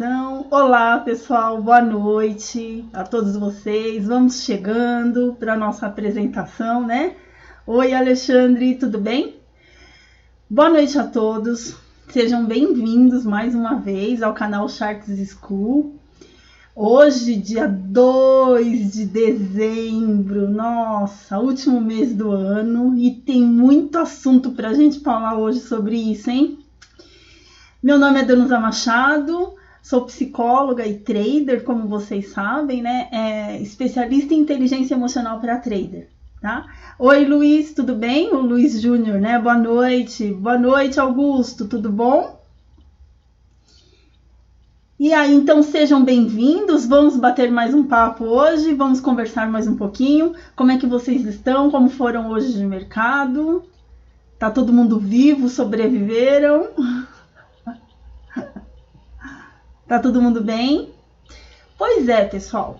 Então, olá pessoal, boa noite a todos vocês. Vamos chegando para a nossa apresentação, né? Oi Alexandre, tudo bem? Boa noite a todos, sejam bem-vindos mais uma vez ao canal Sharks School. Hoje, dia 2 de dezembro, nossa, último mês do ano, e tem muito assunto para a gente falar hoje sobre isso, hein? Meu nome é Danusa Machado. Sou psicóloga e trader, como vocês sabem, né? Especialista em inteligência emocional para trader, tá? Oi, Luiz, tudo bem? O Luiz Júnior, né? Boa noite. Boa noite, Augusto, tudo bom? E aí, então, sejam bem-vindos. Vamos bater mais um papo hoje, vamos conversar mais um pouquinho. Como é que vocês estão? Como foram hoje de mercado? Tá todo mundo vivo? Sobreviveram? Tá todo mundo bem? Pois é, pessoal.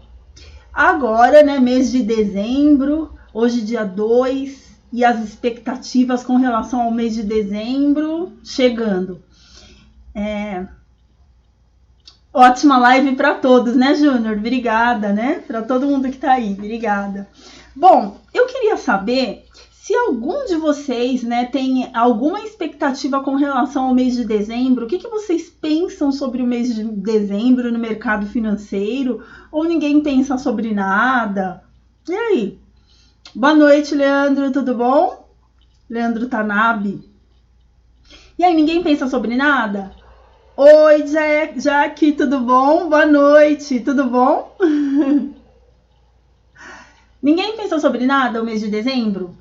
Agora, né, mês de dezembro, hoje dia 2, e as expectativas com relação ao mês de dezembro chegando. Ótima live para todos, né, Júnior? Obrigada, né? Para todo mundo que tá aí, obrigada. Bom, eu queria saber se algum de vocês, né, tem alguma expectativa com relação ao mês de dezembro. O que vocês pensam sobre o mês de dezembro no mercado financeiro? Ou ninguém pensa sobre nada? E aí? Boa noite, Leandro, tudo bom? Leandro Tanabe. E aí, ninguém pensa sobre nada? Oi, Jaque, tudo bom? Boa noite, tudo bom? Ninguém pensou sobre nada o mês de dezembro?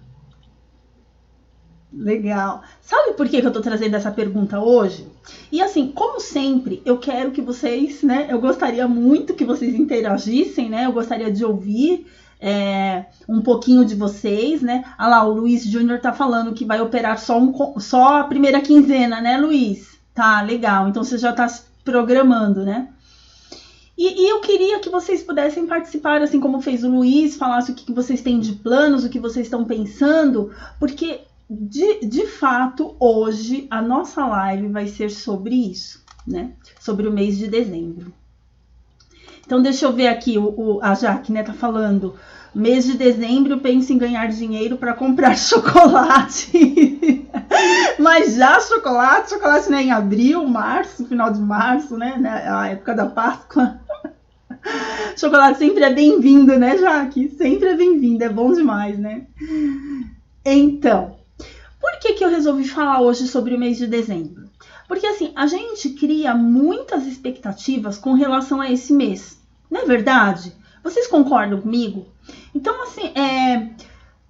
Legal. Sabe por que eu tô trazendo essa pergunta hoje? E assim, como sempre, eu quero que vocês, né? Eu gostaria muito que vocês interagissem, né? Eu gostaria de ouvir um pouquinho de vocês, né? Ah lá, o Luiz Júnior tá falando que vai operar só a primeira quinzena, né, Luiz? Tá, legal. Então você já tá se programando, né? E eu queria que vocês pudessem participar, assim como fez o Luiz, falasse o que vocês têm de planos, o que vocês estão pensando, porque de fato, hoje, a nossa live vai ser sobre isso, né? Sobre o mês de dezembro. Então, deixa eu ver aqui, a Jaque, né, tá falando, mês de dezembro, penso em ganhar dinheiro para comprar chocolate. Mas já chocolate, né, em abril, março, final de março, né, a época da Páscoa. Chocolate sempre é bem-vindo, né, Jaque? Sempre é bem-vindo, é bom demais, né? Então, por que eu resolvi falar hoje sobre o mês de dezembro? Porque assim, a gente cria muitas expectativas com relação a esse mês, não é verdade? Vocês concordam comigo? Então, assim,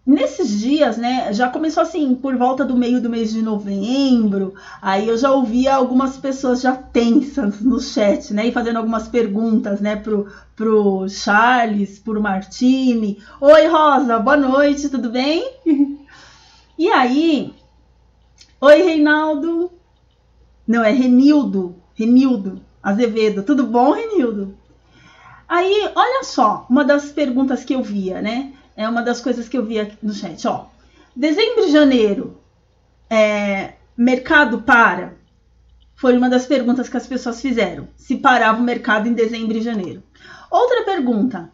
nesses dias, né, já começou assim, por volta do meio do mês de novembro, aí eu já ouvia algumas pessoas já tensas no chat, né, e fazendo algumas perguntas, né, pro Charles, pro Martini. Oi, Rosa, boa noite, tudo bem? E aí, oi, Reinaldo. Não, é Renildo Azevedo. Tudo bom, Renildo? Aí, olha só, uma das perguntas que eu via, né? É uma das coisas que eu via no chat, ó. Dezembro e janeiro, mercado para? Foi uma das perguntas que as pessoas fizeram. Se parava o mercado em dezembro e janeiro. Outra pergunta.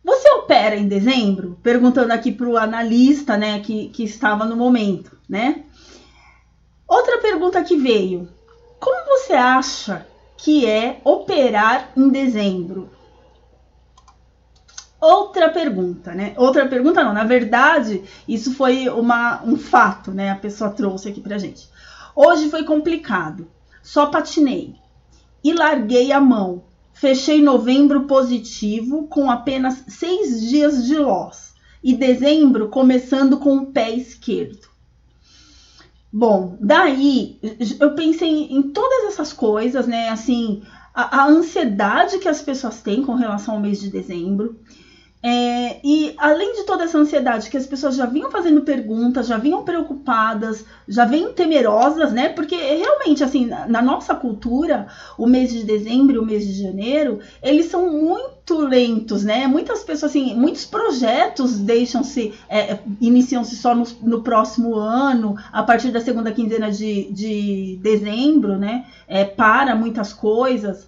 Você opera em dezembro? Perguntando aqui para o analista, né, que estava no momento, né? Outra pergunta que veio. Como você acha que é operar em dezembro? Outra pergunta, né? Outra pergunta não, na verdade, isso foi um fato, né? A pessoa trouxe aqui pra gente. Hoje foi complicado. Só patinei e larguei a mão. Fechei novembro positivo com apenas 6 dias de loss. E dezembro começando com o pé esquerdo. Bom, daí eu pensei em todas essas coisas, né? Assim, a ansiedade que as pessoas têm com relação ao mês de dezembro. E além de toda essa ansiedade que as pessoas já vinham fazendo perguntas, já vinham preocupadas, já vinham temerosas, né? Porque realmente, assim, na nossa cultura, o mês de dezembro e o mês de janeiro, eles são muito muito lentos, né? Muitas pessoas, assim, muitos projetos iniciam-se só no próximo ano, a partir da segunda quinzena de dezembro, né? Para muitas coisas.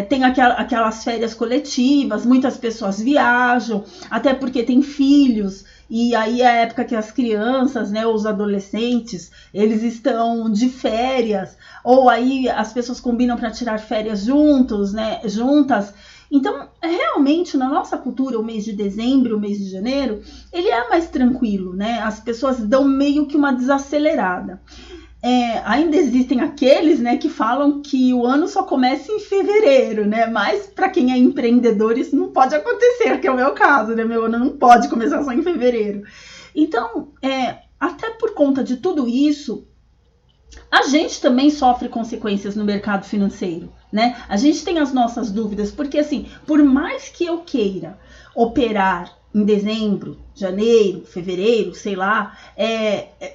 Tem aquelas férias coletivas, muitas pessoas viajam, até porque tem filhos, e aí é a época que as crianças, né, os adolescentes, eles estão de férias, ou aí as pessoas combinam para tirar férias juntas. Então, realmente, na nossa cultura, o mês de dezembro, o mês de janeiro, ele é mais tranquilo, né? As pessoas dão meio que uma desacelerada. Ainda existem aqueles, né, que falam que o ano só começa em fevereiro, né? Mas para quem é empreendedor isso não pode acontecer, que é o meu caso, né? Meu ano não pode começar só em fevereiro. Então, até por conta de tudo isso, a gente também sofre consequências no mercado financeiro, né? A gente tem as nossas dúvidas, porque assim, por mais que eu queira operar em dezembro, janeiro, fevereiro, sei lá,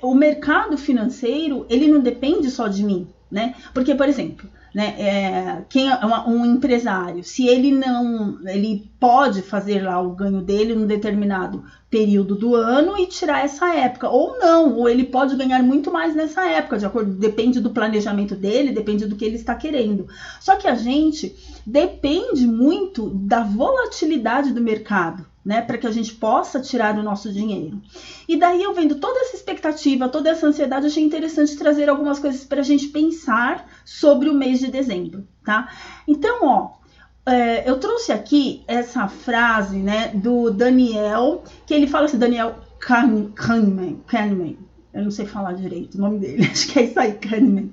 o mercado financeiro, ele não depende só de mim, né? Porque, por exemplo, né, quem é um empresário, se ele pode fazer lá o ganho dele num determinado período do ano e tirar essa época, ou não, ou ele pode ganhar muito mais nessa época, depende do planejamento dele, depende do que ele está querendo. Só que a gente depende muito da volatilidade do mercado, né, para que a gente possa tirar o nosso dinheiro. E daí eu vendo toda essa expectativa, toda essa ansiedade, achei interessante trazer algumas coisas para a gente pensar sobre o mês de dezembro, tá? Então, eu trouxe aqui essa frase, né, do Daniel, que ele fala assim, Daniel Kahneman, eu não sei falar direito o nome dele, acho que é isso aí, Kahneman.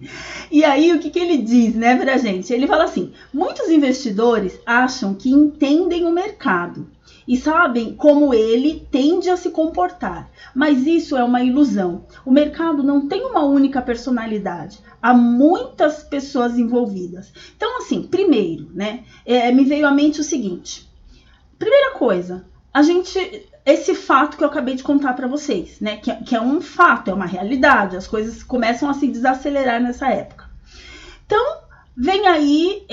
E aí, o que ele diz, né, pra gente? Ele fala assim, muitos investidores acham que entendem o mercado e sabem como ele tende a se comportar, mas isso é uma ilusão. O mercado não tem uma única personalidade, há muitas pessoas envolvidas. Então, assim, primeiro, né, me veio à mente o seguinte, primeira coisa, esse fato que eu acabei de contar para vocês, né, que é um fato, é uma realidade, as coisas começam a se desacelerar nessa época. Então, vem aí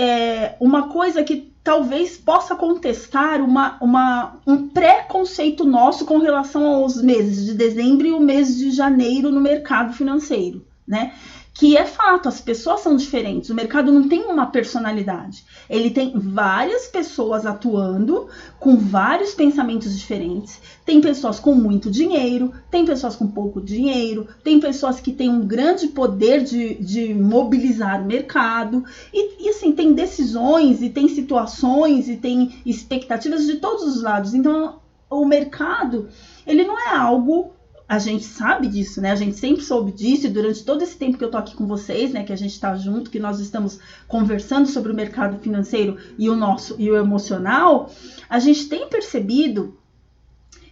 uma coisa que talvez possa contestar um preconceito nosso com relação aos meses de dezembro e o mês de janeiro no mercado financeiro, né? Que é fato, as pessoas são diferentes, o mercado não tem uma personalidade, ele tem várias pessoas atuando com vários pensamentos diferentes, tem pessoas com muito dinheiro, tem pessoas com pouco dinheiro, tem pessoas que têm um grande poder de mobilizar o mercado, e assim, tem decisões, e tem situações, e tem expectativas de todos os lados. Então, o mercado, ele não é algo... A gente sabe disso, né? A gente sempre soube disso, e durante todo esse tempo que eu tô aqui com vocês, né? Que a gente tá junto, que nós estamos conversando sobre o mercado financeiro e o emocional, a gente tem percebido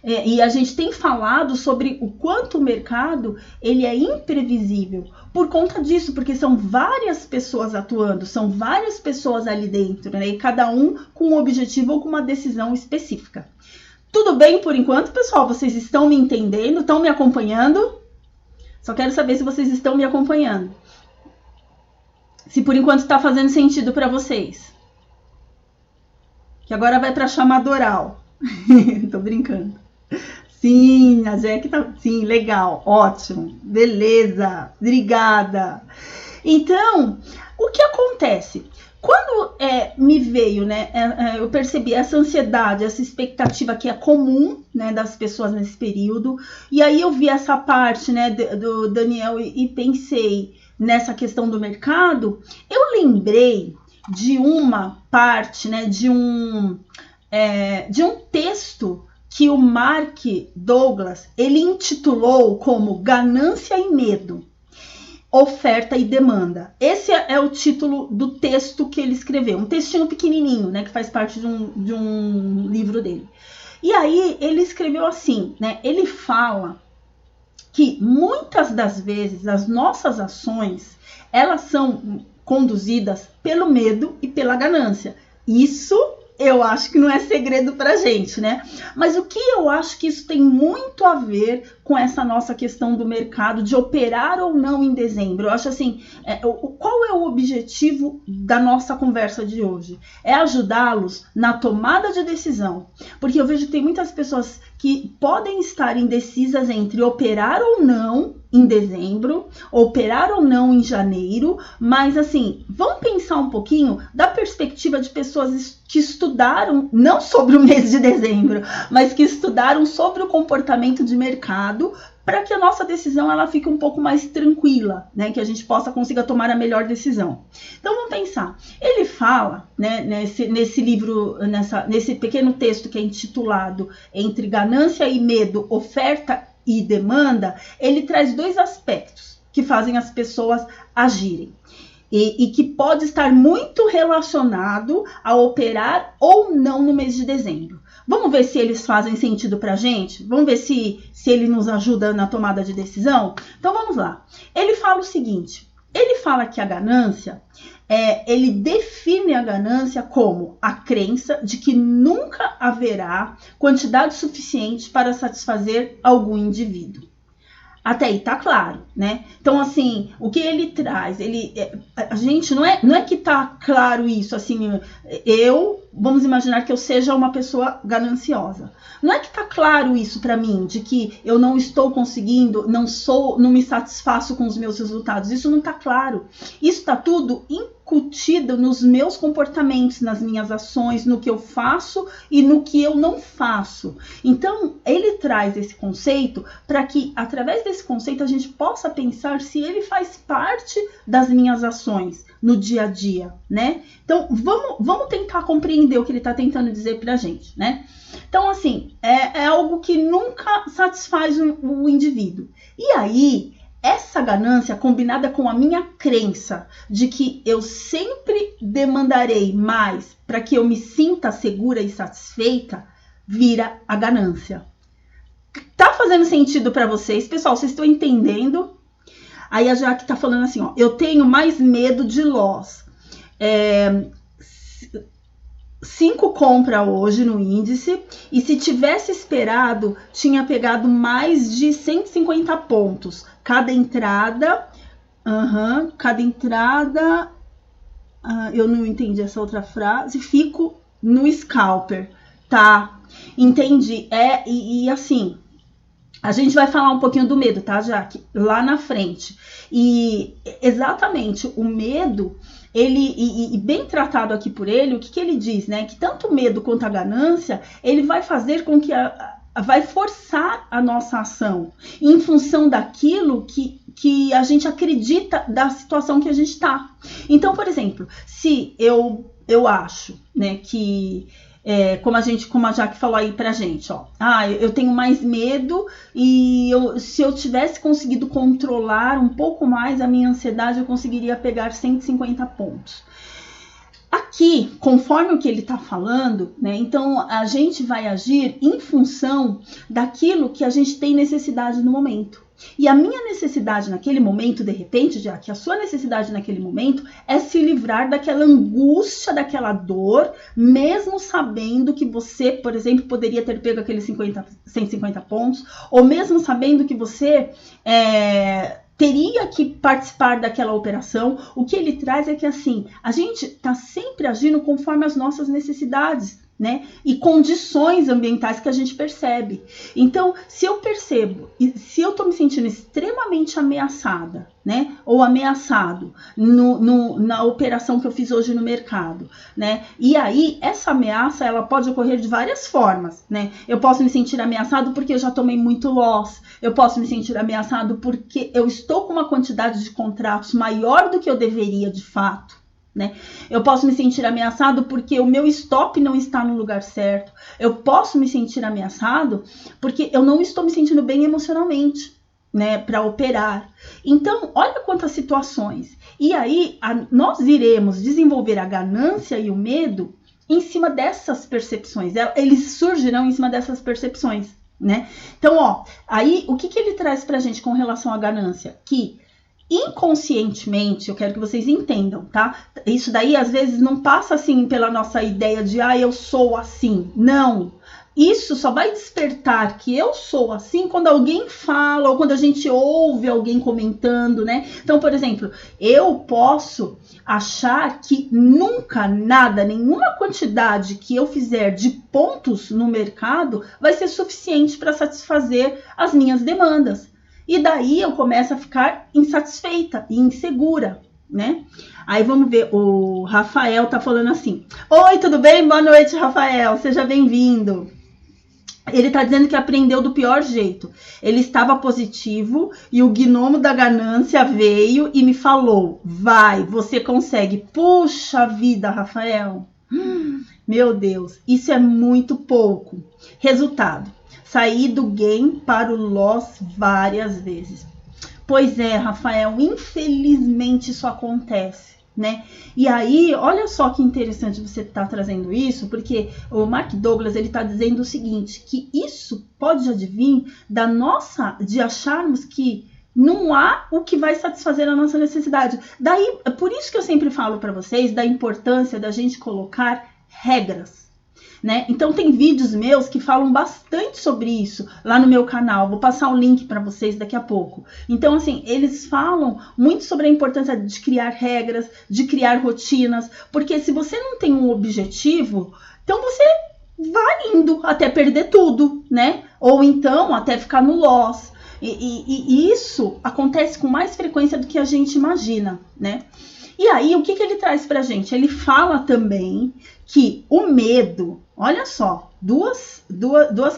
e a gente tem falado sobre o quanto o mercado ele é imprevisível por conta disso, porque são várias pessoas atuando, são várias pessoas ali dentro, né? E cada um com um objetivo ou com uma decisão específica. Tudo bem por enquanto, pessoal? Vocês estão me entendendo? Estão me acompanhando? Só quero saber se vocês estão me acompanhando. Se por enquanto está fazendo sentido para vocês. Que agora vai para a chamada oral. Tô brincando. Sim, a Jack tá... Sim, legal, ótimo. Beleza, obrigada. Então, o que acontece? Quando me veio, né, eu percebi essa ansiedade, essa expectativa que é comum, né, das pessoas nesse período, e aí eu vi essa parte, né, do Daniel e pensei nessa questão do mercado, eu lembrei de uma parte, né, de um texto que o Mark Douglas, ele intitulou como Ganância e Medo. Oferta e demanda. Esse é o título do texto que ele escreveu. Um textinho pequenininho, né? Que faz parte de um livro dele. E aí, ele escreveu assim, né? Ele fala que muitas das vezes as nossas ações, elas são conduzidas pelo medo e pela ganância. Isso eu acho que não é segredo pra gente, né? Mas o que eu acho que isso tem muito a ver com essa nossa questão do mercado, de operar ou não em dezembro. Eu acho assim, qual é o objetivo da nossa conversa de hoje? É ajudá-los na tomada de decisão. Porque eu vejo que tem muitas pessoas que podem estar indecisas entre operar ou não em dezembro, operar ou não em janeiro, mas assim, vamos pensar um pouquinho da perspectiva de pessoas que estudaram, não sobre o mês de dezembro, mas que estudaram sobre o comportamento de mercado, para que a nossa decisão ela fique um pouco mais tranquila, né? Que a gente consiga tomar a melhor decisão. Então vamos pensar. Ele fala, né, nesse livro, nesse pequeno texto que é intitulado Entre Ganância e Medo, Oferta e Demanda, ele traz dois aspectos que fazem as pessoas agirem. E que pode estar muito relacionado a operar ou não no mês de dezembro. Vamos ver se eles fazem sentido para a gente? Vamos ver se ele nos ajuda na tomada de decisão? Então vamos lá. Ele fala o seguinte, ele fala que a ganância, ele define a ganância como a crença de que nunca haverá quantidade suficiente para satisfazer algum indivíduo. Até aí tá claro, né? Então, assim, o que ele traz, a gente não é que tá claro isso, assim, vamos imaginar que eu seja uma pessoa gananciosa. Não é que tá claro isso para mim, de que eu não estou conseguindo, não me satisfaço com os meus resultados. Isso não tá claro. Isso tá tudo incutido nos meus comportamentos, nas minhas ações, no que eu faço e no que eu não faço. Então, ele traz esse conceito para que, através desse conceito, a gente possa pensar se ele faz parte das minhas ações no dia a dia, né? Então, vamos tentar compreender o que ele está tentando dizer para a gente, né? Então, assim, é algo que nunca satisfaz o indivíduo. E aí, essa ganância, combinada com a minha crença de que eu sempre demandarei mais para que eu me sinta segura e satisfeita, vira a ganância. Tá fazendo sentido para vocês? Pessoal, vocês estão entendendo? Aí a Jaque tá falando assim, ó, eu tenho mais medo de loss. 5 compra hoje no índice e se tivesse esperado, tinha pegado mais de 150 pontos. Cada entrada, eu não entendi essa outra frase, fico no scalper, tá? Entendi, e assim, a gente vai falar um pouquinho do medo, tá, Jaque? Lá na frente. E exatamente, o medo, e bem tratado aqui por ele, o que ele diz, né? Que tanto o medo quanto a ganância, ele vai fazer com que vai forçar a nossa ação em função daquilo que a gente acredita da situação que a gente está. Então, por exemplo, se eu acho, né, que como a Jaque falou aí pra gente, ó, eu tenho mais medo e se eu tivesse conseguido controlar um pouco mais a minha ansiedade, eu conseguiria pegar 150 pontos. Aqui, conforme o que ele está falando, né, então a gente vai agir em função daquilo que a gente tem necessidade no momento. E a minha necessidade naquele momento, de repente, já que a sua necessidade naquele momento é se livrar daquela angústia, daquela dor, mesmo sabendo que você, por exemplo, poderia ter pego aqueles 150 pontos, ou mesmo sabendo que você teria que participar daquela operação. O que ele traz é que, assim, a gente está sempre agindo conforme as nossas necessidades, né? E condições ambientais que a gente percebe. Então, se eu percebo, se eu estou me sentindo extremamente ameaçada, né? Ou ameaçado na operação que eu fiz hoje no mercado, né? E aí, essa ameaça, ela pode ocorrer de várias formas, né? Eu posso me sentir ameaçado porque eu já tomei muito loss. Eu posso me sentir ameaçado porque eu estou com uma quantidade de contratos maior do que eu deveria de fato, né? Eu posso me sentir ameaçado porque o meu stop não está no lugar certo. Eu posso me sentir ameaçado porque eu não estou me sentindo bem emocionalmente, né, para operar. Então, olha quantas situações. E aí, nós iremos desenvolver a ganância e o medo em cima dessas percepções. Eles surgirão em cima dessas percepções, né? Então, ó, aí o que ele traz pra gente com relação à ganância? Que inconscientemente, eu quero que vocês entendam, tá? Isso daí, às vezes, não passa assim pela nossa ideia de, eu sou assim. Não. isso só vai despertar que eu sou assim quando alguém fala ou quando a gente ouve alguém comentando, né? Então, por exemplo, eu posso achar que nunca nada, nenhuma quantidade que eu fizer de pontos no mercado vai ser suficiente para satisfazer as minhas demandas. E daí eu começo a ficar insatisfeita e insegura, né? Aí vamos ver, o Rafael tá falando assim: oi, tudo bem? Boa noite, Rafael, seja bem-vindo. Ele tá dizendo que aprendeu do pior jeito. Ele estava positivo e o gnomo da ganância veio e me falou: vai, você consegue. Puxa vida, Rafael. Meu Deus, isso é muito pouco. Resultado: saí do gain para o loss várias vezes. Pois é, Rafael, infelizmente isso acontece, né? E aí, olha só que interessante você estar trazendo isso, porque o Mark Douglas, ele está dizendo o seguinte, que isso pode advir de acharmos que não há o que vai satisfazer a nossa necessidade. Daí, é por isso que eu sempre falo para vocês da importância da gente colocar regras. Né? Então tem vídeos meus que falam bastante sobre isso lá no meu canal, vou passar o link para vocês daqui a pouco. Então assim, eles falam muito sobre a importância de criar regras, de criar rotinas, porque se você não tem um objetivo, então você vai indo até perder tudo, né? Ou então até ficar no loss. E isso acontece com mais frequência do que a gente imagina, né? E aí, o que ele traz pra gente? Ele fala também que o medo, olha só, duas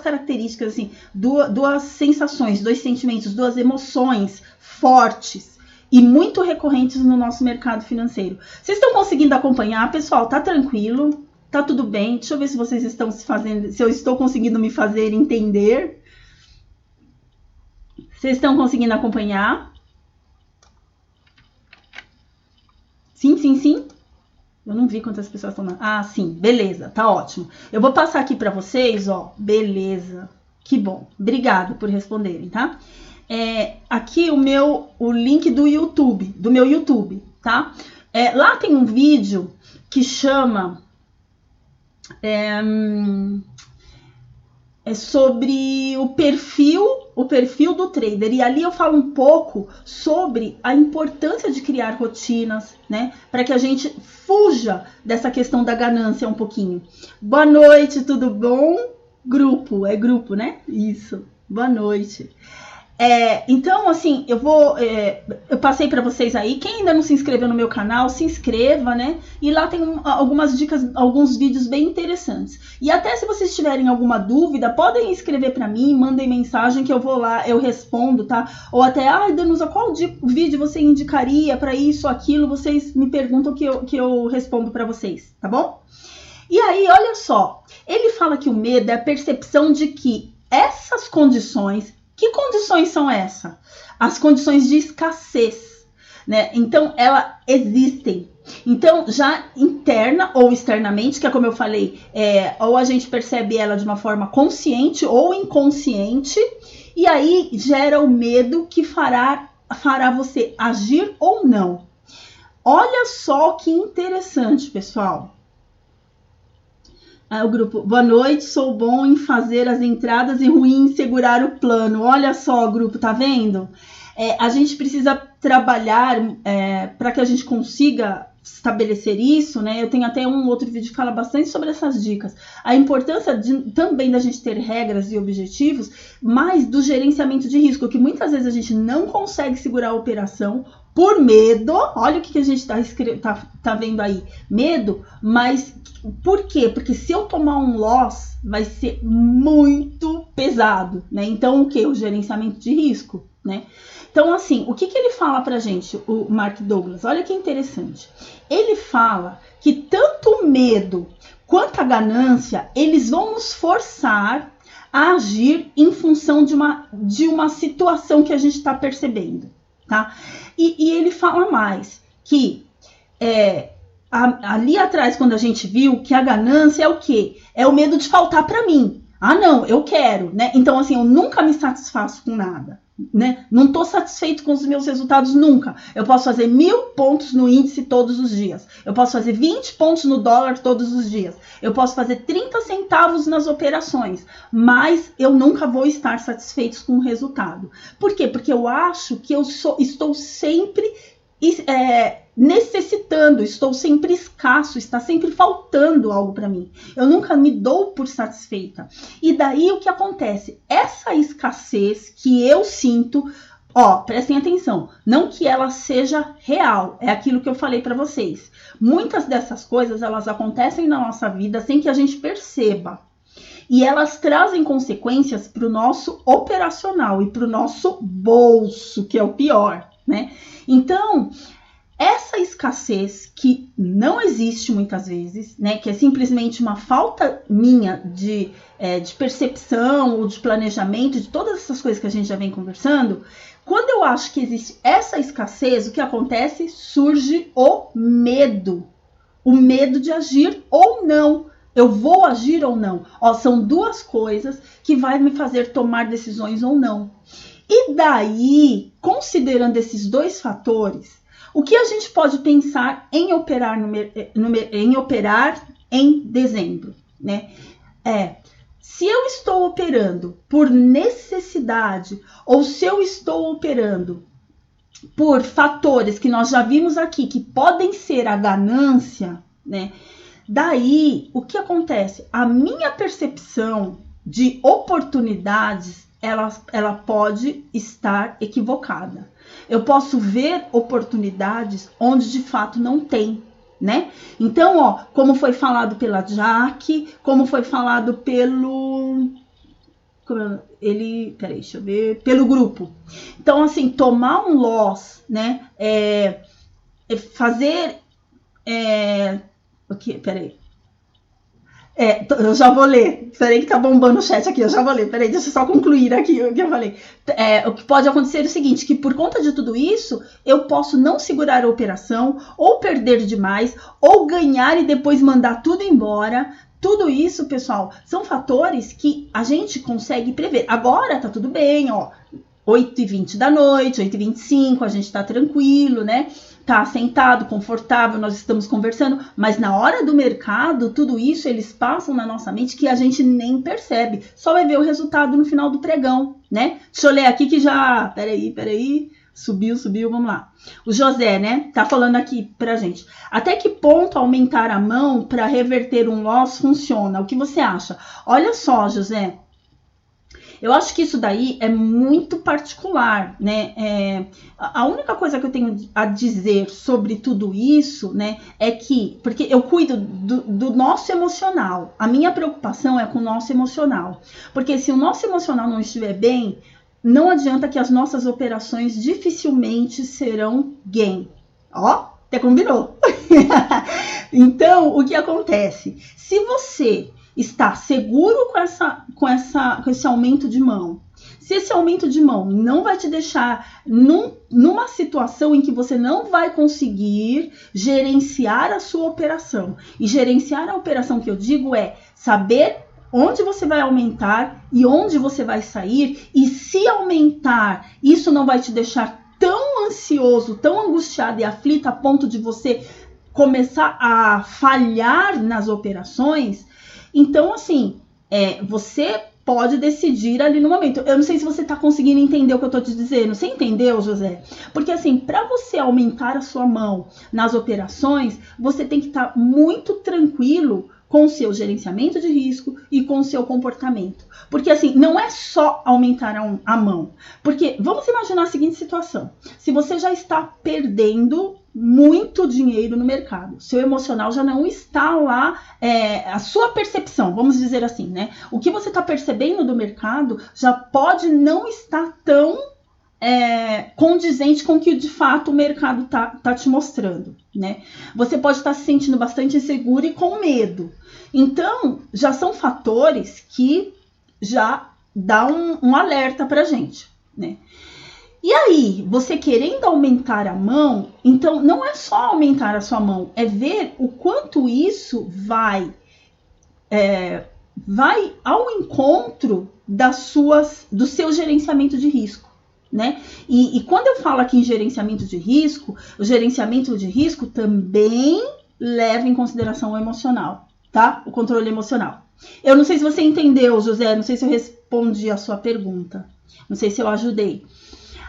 características, assim, duas sensações, dois sentimentos, duas emoções fortes e muito recorrentes no nosso mercado financeiro. Vocês estão conseguindo acompanhar, pessoal? Tá tranquilo? Tá tudo bem? Deixa eu ver se vocês estão se eu estou conseguindo me fazer entender. Vocês estão conseguindo acompanhar? Sim. Eu não vi quantas pessoas estão... Ah, sim, beleza, tá ótimo. Eu vou passar aqui para vocês, ó, beleza. Que bom, obrigado por responderem, tá? Aqui o link do meu YouTube, tá? Lá tem um vídeo que chama... sobre o perfil do trader, e ali eu falo um pouco sobre a importância de criar rotinas, né, para que a gente fuja dessa questão da ganância um pouquinho. Boa noite, tudo bom? Grupo, né? Isso, boa noite. Então, assim, eu passei para vocês aí. Quem ainda não se inscreveu no meu canal, se inscreva, né? E lá tem algumas dicas, alguns vídeos bem interessantes. E até se vocês tiverem alguma dúvida, podem escrever para mim, mandem mensagem que eu vou lá, eu respondo, tá? Ou até, Danusa, qual vídeo você indicaria para isso, aquilo? Vocês me perguntam que eu respondo para vocês, tá bom? E aí, olha só, ele fala que o medo é a percepção de que essas condições... Que condições são essas? As condições de escassez, né? Então, elas existem. Então, já interna ou externamente, que é como eu falei, ou a gente percebe ela de uma forma consciente ou inconsciente, e aí gera o medo que fará você agir ou não. Olha só que interessante, pessoal. O grupo, boa noite, sou bom em fazer as entradas e ruim em segurar o plano. Olha só, grupo, tá vendo? A gente precisa trabalhar para que a gente consiga estabelecer isso, né? Eu tenho até um outro vídeo que fala bastante sobre essas dicas. A importância também da gente ter regras e objetivos, mas do gerenciamento de risco, que muitas vezes a gente não consegue segurar a operação por medo. Olha o que a gente tá vendo aí. Medo, mas por quê? Porque se eu tomar um loss, vai ser muito pesado, né? Então, o que? O gerenciamento de risco, né? Então, assim, o que ele fala pra gente, o Mark Douglas? Olha que interessante. Ele fala que tanto o medo quanto a ganância, eles vão nos forçar a agir em função de uma situação que a gente está percebendo, tá? E ele fala mais que ali atrás, quando a gente viu que a ganância é o quê? É o medo de faltar para mim. Ah, não, eu quero, né? Então, assim, eu nunca me satisfaço com nada, né? Não estou satisfeito com os meus resultados nunca. Eu posso fazer 1000 pontos no índice todos os dias. Eu posso fazer 20 pontos no dólar todos os dias. Eu posso fazer 30 centavos nas operações. Mas eu nunca vou estar satisfeito com o resultado. Por quê? Porque eu acho que estou sempre necessitando, estou sempre escasso, está sempre faltando algo para mim. Eu nunca me dou por satisfeita. E daí o que acontece? Essa escassez que eu sinto, prestem atenção, não que ela seja real, é aquilo que eu falei para vocês. Muitas dessas coisas, elas acontecem na nossa vida sem que a gente perceba. E elas trazem consequências para o nosso operacional e para o nosso bolso, que é o pior, né? Então, essa escassez que não existe muitas vezes, né, que é simplesmente uma falta minha de percepção ou de planejamento, de todas essas coisas que a gente já vem conversando, quando eu acho que existe essa escassez, o que acontece? Surge o medo de agir ou não. Eu vou agir ou não? São duas coisas que vai me fazer tomar decisões ou não. E daí, considerando esses dois fatores, o que a gente pode pensar em operar em dezembro, né? Se eu estou operando por necessidade ou se eu estou operando por fatores que nós já vimos aqui, que podem ser a ganância, né? Daí, o que acontece? A minha percepção de oportunidades, ela pode estar equivocada. Eu posso ver oportunidades onde de fato não tem, né? Então, como foi falado pela Jaque, como foi falado pelo grupo. Então, assim, tomar um loss, né? Eu já vou ler. Peraí que tá bombando o chat aqui. Eu já vou ler. Peraí, deixa eu só concluir aqui o que eu falei. O que pode acontecer é o seguinte, que por conta de tudo isso, eu posso não segurar a operação, ou perder demais, ou ganhar e depois mandar tudo embora. Tudo isso, pessoal, são fatores que a gente consegue prever. Agora tá tudo bem, 8h20 da noite, 8h25, a gente tá tranquilo, né? Tá sentado, confortável, nós estamos conversando, mas na hora do mercado, tudo isso eles passam na nossa mente que a gente nem percebe, só vai ver o resultado no final do pregão, né? Deixa eu ler aqui que já, peraí, subiu, vamos lá. O José, né, tá falando aqui pra gente. Até que ponto aumentar a mão para reverter um loss funciona? O que você acha? Olha só, José, eu acho que isso daí é muito particular, né? A única coisa que eu tenho a dizer sobre tudo isso, né, é que, porque eu cuido do nosso emocional, a minha preocupação é com o nosso emocional, porque se o nosso emocional não estiver bem, não adianta que as nossas operações dificilmente serão gain. Até combinou. Então, o que acontece? Se você está seguro com esse aumento de mão, se esse aumento de mão não vai te deixar numa situação em que você não vai conseguir gerenciar a sua operação, e gerenciar a operação que eu digo é saber onde você vai aumentar e onde você vai sair, e se aumentar, isso não vai te deixar tão ansioso, tão angustiado e aflito a ponto de você começar a falhar nas operações. Então, assim, você pode decidir ali no momento. Eu não sei se você está conseguindo entender o que eu estou te dizendo. Você entendeu, José? Porque, assim, para você aumentar a sua mão nas operações, você tem que estar muito tranquilo com o seu gerenciamento de risco e com o seu comportamento. Porque, assim, não é só aumentar a mão. Porque, vamos imaginar a seguinte situação. Se você já está perdendo muito dinheiro no mercado, seu emocional já não está lá, a sua percepção, vamos dizer assim, né? O que você está percebendo do mercado já pode não estar tão condizente com o que de fato o mercado tá te mostrando, né? Você pode estar se sentindo bastante inseguro e com medo. Então, já são fatores que já dá um alerta pra gente, né? E aí, você querendo aumentar a mão, então não é só aumentar a sua mão, é ver o quanto isso vai ao encontro do seu gerenciamento de risco, né? E quando eu falo aqui em gerenciamento de risco, o gerenciamento de risco também leva em consideração o emocional, tá? O controle emocional. Eu não sei se você entendeu, José, não sei se eu respondi a sua pergunta, não sei se eu ajudei.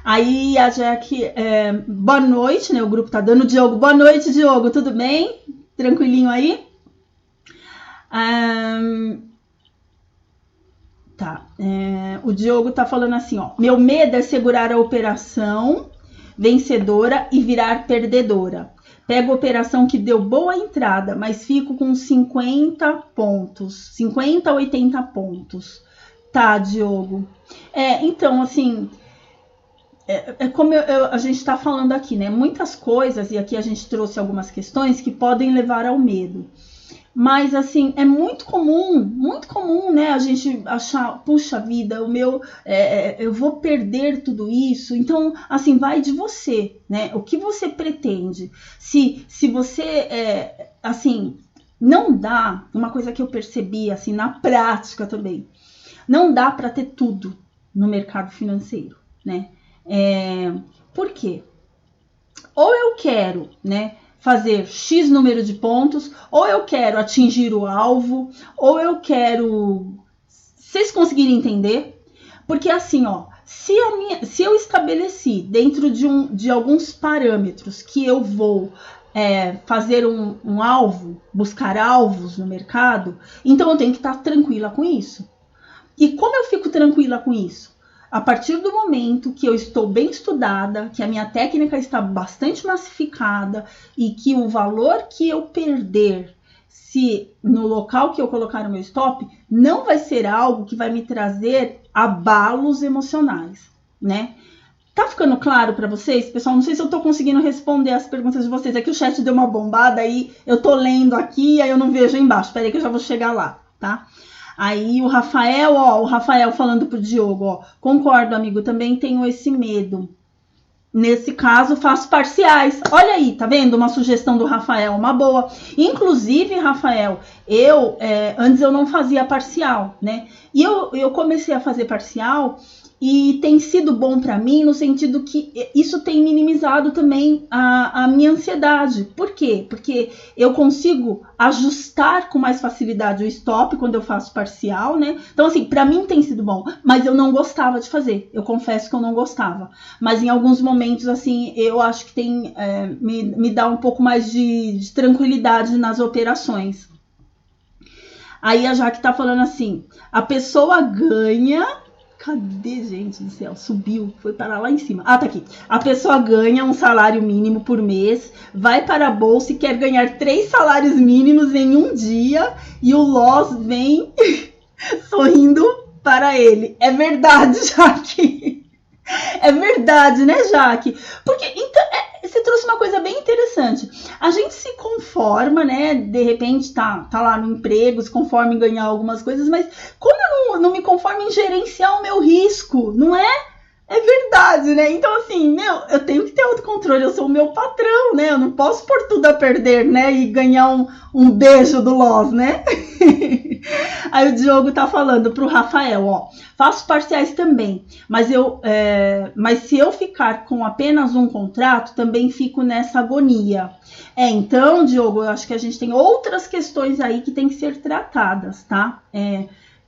Aí a Jack, boa noite, né? O grupo tá dando. Diogo, boa noite, Diogo, tudo bem? Tranquilinho aí? Tá, o Diogo tá falando assim, ó. Meu medo é segurar a operação vencedora e virar perdedora. Pego a operação que deu boa entrada, mas fico com 50 pontos, 50 a 80 pontos. Tá, Diogo. Então, assim, como a gente está falando aqui, né? Muitas coisas, e aqui a gente trouxe algumas questões que podem levar ao medo. Mas, assim, é muito comum, né? A gente achar, puxa vida, eu vou perder tudo isso. Então, assim, vai de você, né? O que você pretende? Se você, assim, não dá, uma coisa que eu percebi, assim, na prática também, não dá para ter tudo no mercado financeiro, né? Por quê? Ou eu quero, né, fazer X número de pontos, ou eu quero atingir o alvo, ou eu quero... Vocês conseguirem entender? Porque assim, ó, se eu estabeleci dentro de alguns parâmetros que eu vou fazer um alvo, buscar alvos no mercado, então eu tenho que estar tranquila com isso. E como eu fico tranquila com isso? A partir do momento que eu estou bem estudada, que a minha técnica está bastante massificada e que o valor que eu perder, se no local que eu colocar o meu stop, não vai ser algo que vai me trazer abalos emocionais, né? Tá ficando claro para vocês, pessoal? Não sei se eu tô conseguindo responder as perguntas de vocês. É que o chat deu uma bombada aí, eu tô lendo aqui, aí eu não vejo aí embaixo. Espera aí que eu já vou chegar lá, tá? Aí o Rafael falando pro Diogo, ó, concordo, amigo, também tenho esse medo. Nesse caso, faço parciais. Olha aí, tá vendo? Uma sugestão do Rafael, uma boa. Inclusive, Rafael, antes eu não fazia parcial, né? E eu comecei a fazer parcial e tem sido bom para mim no sentido que isso tem minimizado também a minha ansiedade. Por quê? Porque eu consigo ajustar com mais facilidade o stop quando eu faço parcial, né? Então, assim, para mim tem sido bom, mas eu não gostava de fazer. Eu confesso que eu não gostava. Mas em alguns momentos, assim, eu acho que tem me dá um pouco mais de tranquilidade nas operações. Aí a Jaque tá falando assim, a pessoa ganha... Cadê, gente do céu? Subiu, foi parar lá em cima. Ah, tá aqui. A pessoa ganha um salário mínimo por mês, vai para a bolsa e quer ganhar 3 salários mínimos em um dia e o loss vem sorrindo para ele. É verdade, Jaque. É verdade, né, Jaque? Porque então, você trouxe uma coisa bem interessante. A gente se conforma, né? De repente tá lá no emprego, se conforma em ganhar algumas coisas, mas como eu não me conformo em gerenciar o meu risco, não é? É verdade, né? Então, assim, eu tenho que ter autocontrole, eu sou o meu patrão, né? Eu não posso pôr tudo a perder, né? E ganhar um beijo do loss, né? Aí o Diogo tá falando pro Rafael, ó, faço parciais também, mas se eu ficar com apenas um contrato, também fico nessa agonia. Então, Diogo, eu acho que a gente tem outras questões aí que tem que ser tratadas, tá?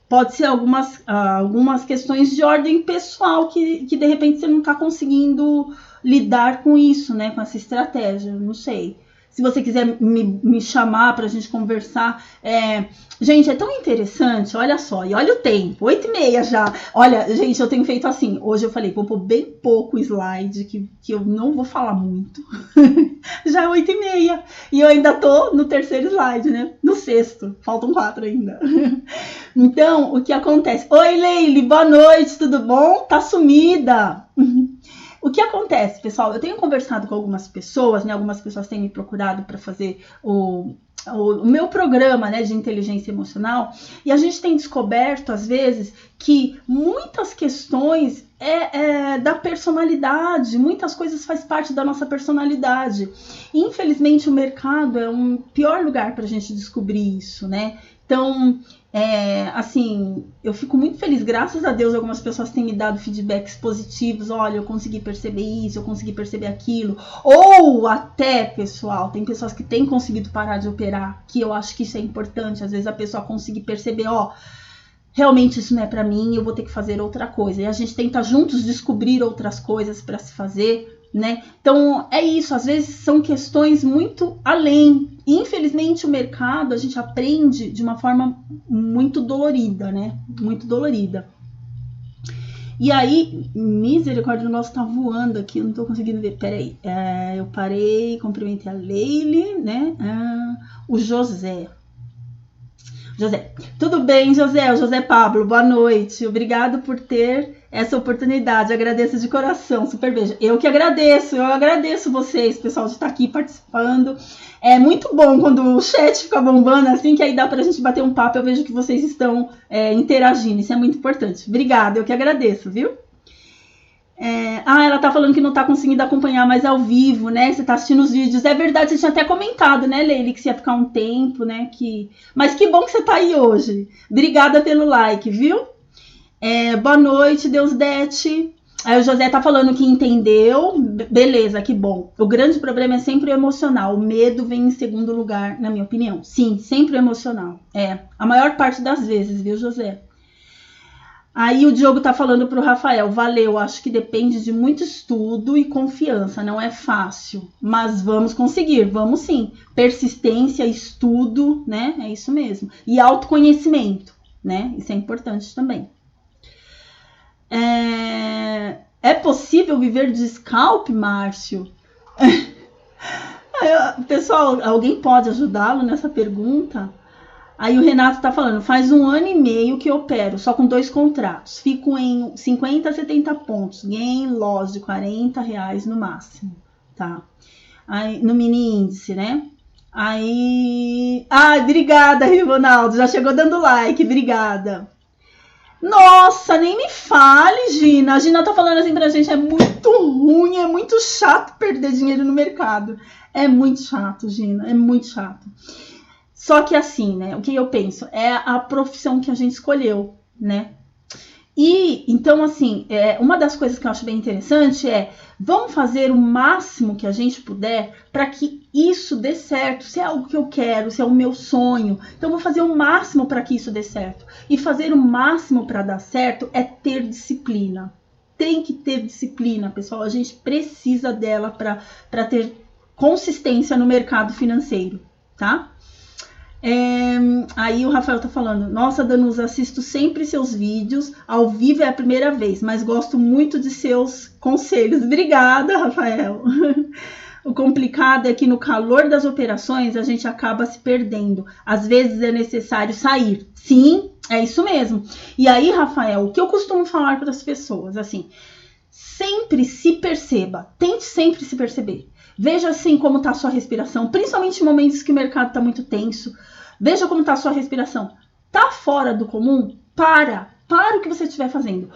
Pode ser algumas questões de ordem pessoal que de repente você não está conseguindo lidar com isso, né? Com essa estratégia, não sei. Se você quiser me chamar para a gente conversar. Gente, é tão interessante, olha só. E olha o tempo, 8h30 já. Olha, gente, eu tenho feito assim. Hoje eu falei, vou pôr bem pouco slide, que eu não vou falar muito. Já é 8h30. E eu ainda tô no terceiro slide, né? No sexto. Faltam 4 ainda. Então, o que acontece? Oi, Leile, boa noite, tudo bom? Tá sumida. O que acontece, pessoal? Eu tenho conversado com algumas pessoas, né? Algumas pessoas têm me procurado para fazer o meu programa, né, de inteligência emocional, e a gente tem descoberto, às vezes, que muitas questões da personalidade. Muitas coisas faz parte da nossa personalidade. Infelizmente, o mercado é um pior lugar para a gente descobrir isso, né? Então, assim, eu fico muito feliz. Graças a Deus, algumas pessoas têm me dado feedbacks positivos. Olha, eu consegui perceber isso, eu consegui perceber aquilo. Ou até, pessoal, tem pessoas que têm conseguido parar de operar, que eu acho que isso é importante. Às vezes a pessoa conseguir perceber, realmente isso não é para mim, eu vou ter que fazer outra coisa. E a gente tenta juntos descobrir outras coisas para se fazer, né? Então, é isso. Às vezes são questões muito além. Infelizmente, o mercado, a gente aprende de uma forma muito dolorida, né? Muito dolorida. E aí, misericórdia, o nosso tá voando aqui, eu não tô conseguindo ver. Peraí, eu parei, cumprimentei a Leile, né? O José, tudo bem, José? O José Pablo, boa noite. Obrigado por ter essa oportunidade. Agradeço de coração, super beijo. Eu agradeço vocês, pessoal, de estar aqui participando. É muito bom quando o chat fica bombando assim, que aí dá pra gente bater um papo. Eu vejo que vocês estão interagindo, isso é muito importante. Obrigada, eu que agradeço, viu? Ela tá falando que não tá conseguindo acompanhar mais ao vivo, né? Você tá assistindo os vídeos. É verdade, você tinha até comentado, né, Leile, que você ia ficar um tempo, né? Mas que bom que você tá aí hoje. Obrigada pelo like, viu? Boa noite, Deusdete. Aí o José tá falando que entendeu. Beleza, que bom. O grande problema é sempre o emocional. O medo vem em segundo lugar, na minha opinião. Sim, sempre o emocional. A maior parte das vezes, viu, José? Aí o Diogo tá falando pro Rafael, valeu, acho que depende de muito estudo e confiança, não é fácil, mas vamos conseguir, vamos sim. Persistência, estudo, né, é isso mesmo. E autoconhecimento, né, isso é importante também. É possível viver de scalp, Márcio? Pessoal, alguém pode ajudá-lo nessa pergunta? Aí o Renato tá falando, faz 1 ano e meio que opero, só com 2 contratos. Fico em 50 a 70 pontos, ganho loss de R$40 no máximo, tá? Aí, no mini índice, né? Aí... obrigada, Ronaldo, já chegou dando like, obrigada. Nossa, nem me fale, Gina. A Gina tá falando assim pra gente, é muito ruim, é muito chato perder dinheiro no mercado. É muito chato, Gina, é muito chato. Só que assim, né, o que eu penso? É a profissão que a gente escolheu, né? E, então, assim, uma das coisas que eu acho bem interessante vamos fazer o máximo que a gente puder para que isso dê certo. Se é algo que eu quero, se é o meu sonho, então vou fazer o máximo para que isso dê certo. E fazer o máximo para dar certo é ter disciplina. Tem que ter disciplina, pessoal. A gente precisa dela para ter consistência no mercado financeiro, tá? Aí o Rafael tá falando, nossa, Danusa, assisto sempre seus vídeos, ao vivo é a primeira vez, mas gosto muito de seus conselhos. Obrigada, Rafael. O complicado é que no calor das operações a gente acaba se perdendo. Às vezes é necessário sair. Sim, é isso mesmo. E aí, Rafael, o que eu costumo falar para as pessoas, assim, sempre se perceba, tente sempre se perceber. Veja assim como está a sua respiração, principalmente em momentos que o mercado está muito tenso. Veja como está a sua respiração. Tá fora do comum? Para o que você estiver fazendo.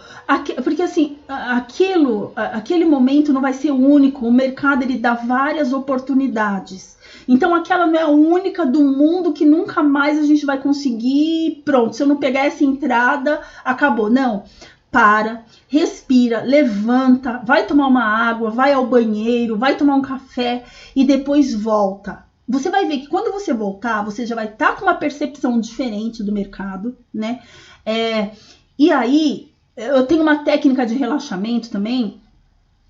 Porque assim, aquele momento não vai ser o único. O mercado ele dá várias oportunidades. Então aquela não é a única do mundo que nunca mais a gente vai conseguir. Pronto, se eu não pegar essa entrada, acabou. Não. Para, respira, levanta, vai tomar uma água, vai ao banheiro, vai tomar um café e depois volta. Você vai ver que quando você voltar, você já vai estar com uma percepção diferente do mercado, né? E aí, eu tenho uma técnica de relaxamento também,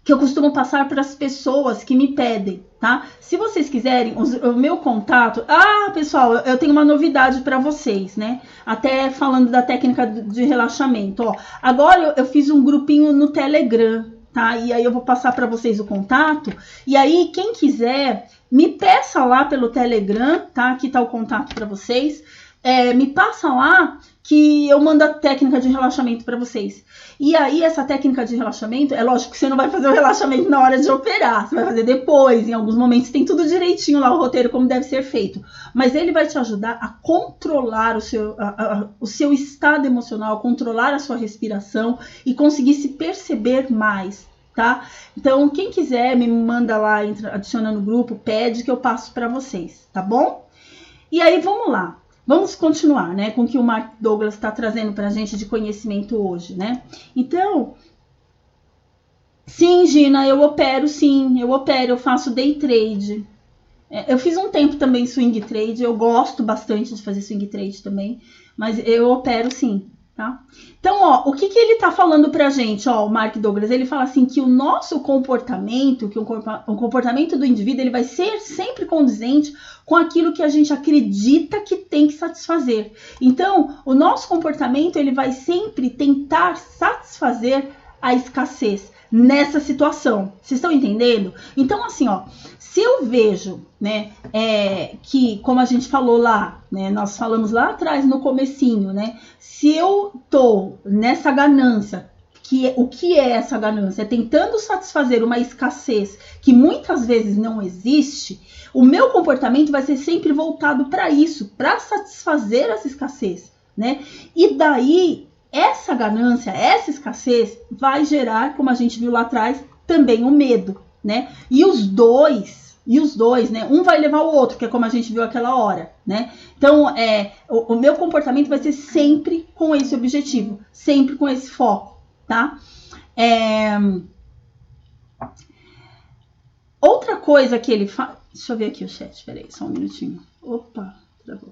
que eu costumo passar para as pessoas que me pedem, tá? Se vocês quiserem, o meu contato... pessoal, eu tenho uma novidade para vocês, né? Até falando da técnica de relaxamento, ó. Agora eu fiz um grupinho no Telegram, tá? E aí eu vou passar para vocês o contato. E aí, quem quiser, me peça lá pelo Telegram, tá? Aqui tá o contato para vocês. me passa lá que eu mando a técnica de relaxamento para vocês. E aí, essa técnica de relaxamento, é lógico que você não vai fazer o relaxamento na hora de operar, você vai fazer depois, em alguns momentos tem tudo direitinho lá, o roteiro, como deve ser feito. Mas ele vai te ajudar a controlar o seu estado emocional, controlar a sua respiração e conseguir se perceber mais, tá? Então, quem quiser, me manda lá, adiciona no grupo, pede que eu passo para vocês, tá bom? E aí, vamos lá. Vamos continuar, né, com o que o Mark Douglas está trazendo para a gente de conhecimento hoje, né? Então, sim, Gina, eu opero, eu faço day trade. Eu fiz um tempo também swing trade, eu gosto bastante de fazer swing trade também, mas eu opero sim, tá? Então, ó, o que ele tá falando pra gente, ó, o Mark Douglas, ele fala assim que o nosso comportamento, que o comportamento do indivíduo, ele vai ser sempre condizente com aquilo que a gente acredita que tem que satisfazer. Então, o nosso comportamento, ele vai sempre tentar satisfazer a escassez nessa situação. Vocês estão entendendo? Então, assim, ó, se eu vejo, né, que, como a gente falou lá, né, nós falamos lá atrás no comecinho, né, se eu tô nessa ganância, o que é essa ganância? É tentando satisfazer uma escassez que muitas vezes não existe, o meu comportamento vai ser sempre voltado para isso, para satisfazer essa escassez, né? E daí, essa ganância, essa escassez vai gerar, como a gente viu lá atrás, também o medo, né? E os dois, né? Um vai levar o outro, que é como a gente viu aquela hora, né? Então, o meu comportamento vai ser sempre com esse objetivo, sempre com esse foco, tá? Outra coisa que ele fala... Deixa eu ver aqui o chat, peraí, só um minutinho. Opa, travou.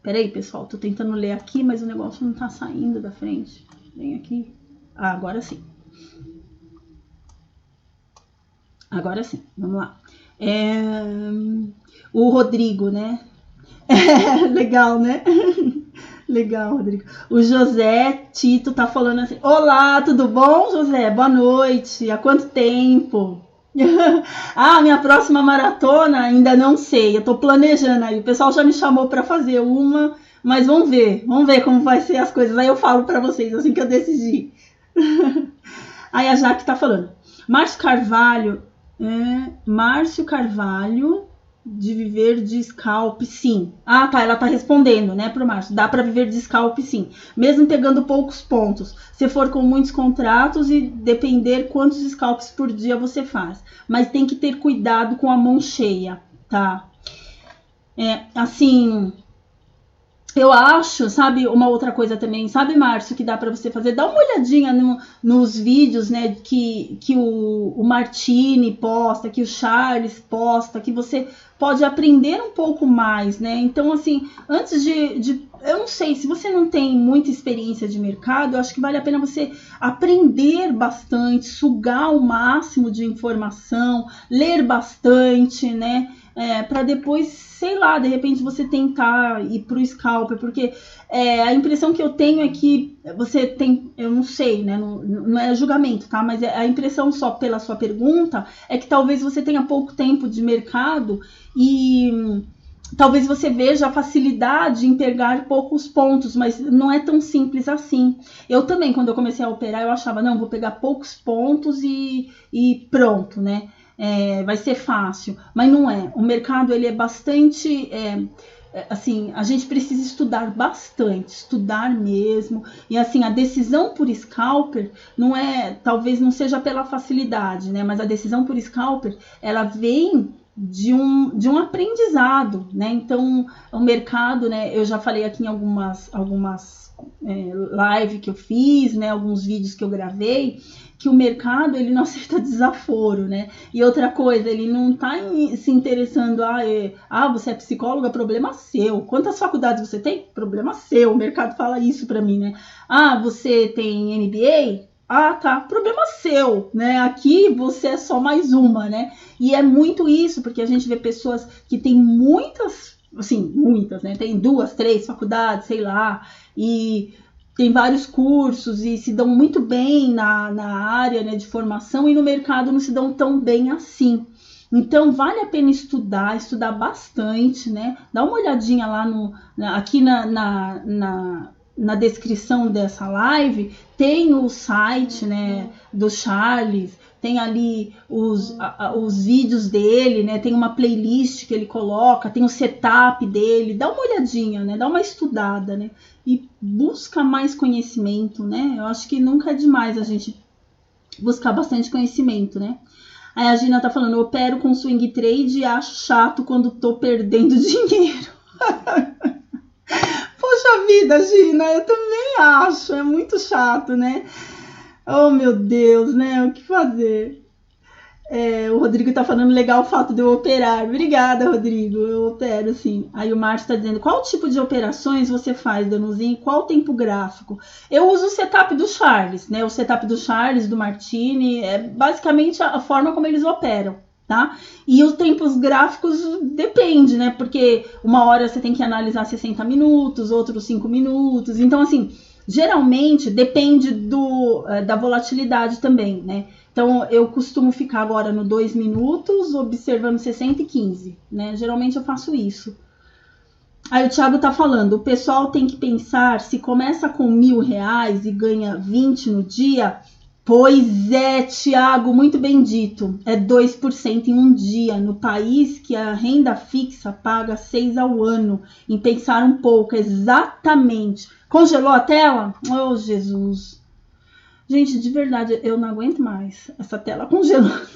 Peraí, pessoal, tô tentando ler aqui, mas o negócio não tá saindo da frente. Vem aqui. Ah, agora sim. Agora sim, vamos lá. O Rodrigo, né? Legal, né? Legal, Rodrigo. O José Tito tá falando assim: olá, tudo bom, José? Boa noite. Há quanto tempo? Minha próxima maratona ainda não sei. Eu tô planejando aí. O pessoal já me chamou para fazer uma, mas vamos ver como vai ser as coisas. Aí eu falo para vocês assim que eu decidi. Aí a Jaque tá falando: Márcio Carvalho, de viver de scalp, sim. Ah, tá, ela tá respondendo, né, pro Márcio. Dá para viver de scalp, sim. Mesmo pegando poucos pontos. Se for com muitos contratos e depender quantos scalps por dia você faz. Mas tem que ter cuidado com a mão cheia, tá? Assim... Eu acho, sabe, uma outra coisa também, sabe, Márcio, que dá para você fazer? Dá uma olhadinha nos vídeos, né, que o Martini posta, que o Charles posta, que você pode aprender um pouco mais, né? Então, assim, antes eu não sei, se você não tem muita experiência de mercado, eu acho que vale a pena você aprender bastante, sugar o máximo de informação, ler bastante, né? Para depois, sei lá, de repente você tentar ir pro scalper, porque a impressão que eu tenho é que você tem, eu não sei, né, não é julgamento, tá, mas a impressão só pela sua pergunta é que talvez você tenha pouco tempo de mercado e talvez você veja a facilidade em pegar poucos pontos, mas não é tão simples assim. Eu também, quando eu comecei a operar, eu achava, não, vou pegar poucos pontos e pronto, né? Vai ser fácil, mas não é. O mercado, ele é bastante, assim, a gente precisa estudar bastante, estudar mesmo, e assim, a decisão por scalper talvez não seja pela facilidade, né, mas a decisão por scalper, ela vem de um aprendizado, né, então, o mercado, né, eu já falei aqui em algumas live que eu fiz, né, alguns vídeos que eu gravei, que o mercado, ele não aceita desaforo, né? E outra coisa, ele não tá se interessando, você é psicóloga, problema seu. Quantas faculdades você tem? Problema seu. O mercado fala isso pra mim, né? Você tem MBA? Tá, problema seu, né? Aqui você é só mais uma, né? E é muito isso, porque a gente vê pessoas que têm muitas, né? Tem 2, 3 faculdades, sei lá, e tem vários cursos e se dão muito bem na área, né, de formação, e no mercado não se dão tão bem assim. Então, vale a pena estudar bastante, né? Dá uma olhadinha lá aqui na descrição dessa live, tem o site, né, do Charles, tem ali os vídeos dele, né? Tem uma playlist que ele coloca, tem o setup dele, dá uma olhadinha, né? Dá uma estudada, né? E busca mais conhecimento, né? Eu acho que nunca é demais a gente buscar bastante conhecimento, né? Aí a Gina tá falando, eu opero com swing trade e acho chato quando tô perdendo dinheiro. Poxa vida, Gina, eu também acho, é muito chato, né? Oh, meu Deus, né? O que fazer? O Rodrigo tá falando legal o fato de eu operar. Obrigada, Rodrigo, eu opero, sim. Aí o Márcio tá dizendo, qual tipo de operações você faz, Danuzinho? Qual tempo gráfico? Eu uso o setup do Charles, né? O setup do Charles, do Martini, é basicamente a forma como eles operam, tá? E os tempos gráficos depende, né? Porque uma hora você tem que analisar 60 minutos, outros 5 minutos. Então, assim, geralmente depende da volatilidade também, né? Então, eu costumo ficar agora no 2 minutos, observando 60 e 15, né? Geralmente eu faço isso. Aí o Thiago tá falando, o pessoal tem que pensar, se começa com R$1.000 e ganha 20 no dia, pois é, Thiago, muito bem dito, é 2% em um dia, no país que a renda fixa paga 6 ao ano, em pensar um pouco, exatamente. Congelou a tela? Oh, Jesus. Gente, de verdade, eu não aguento mais essa tela congelando.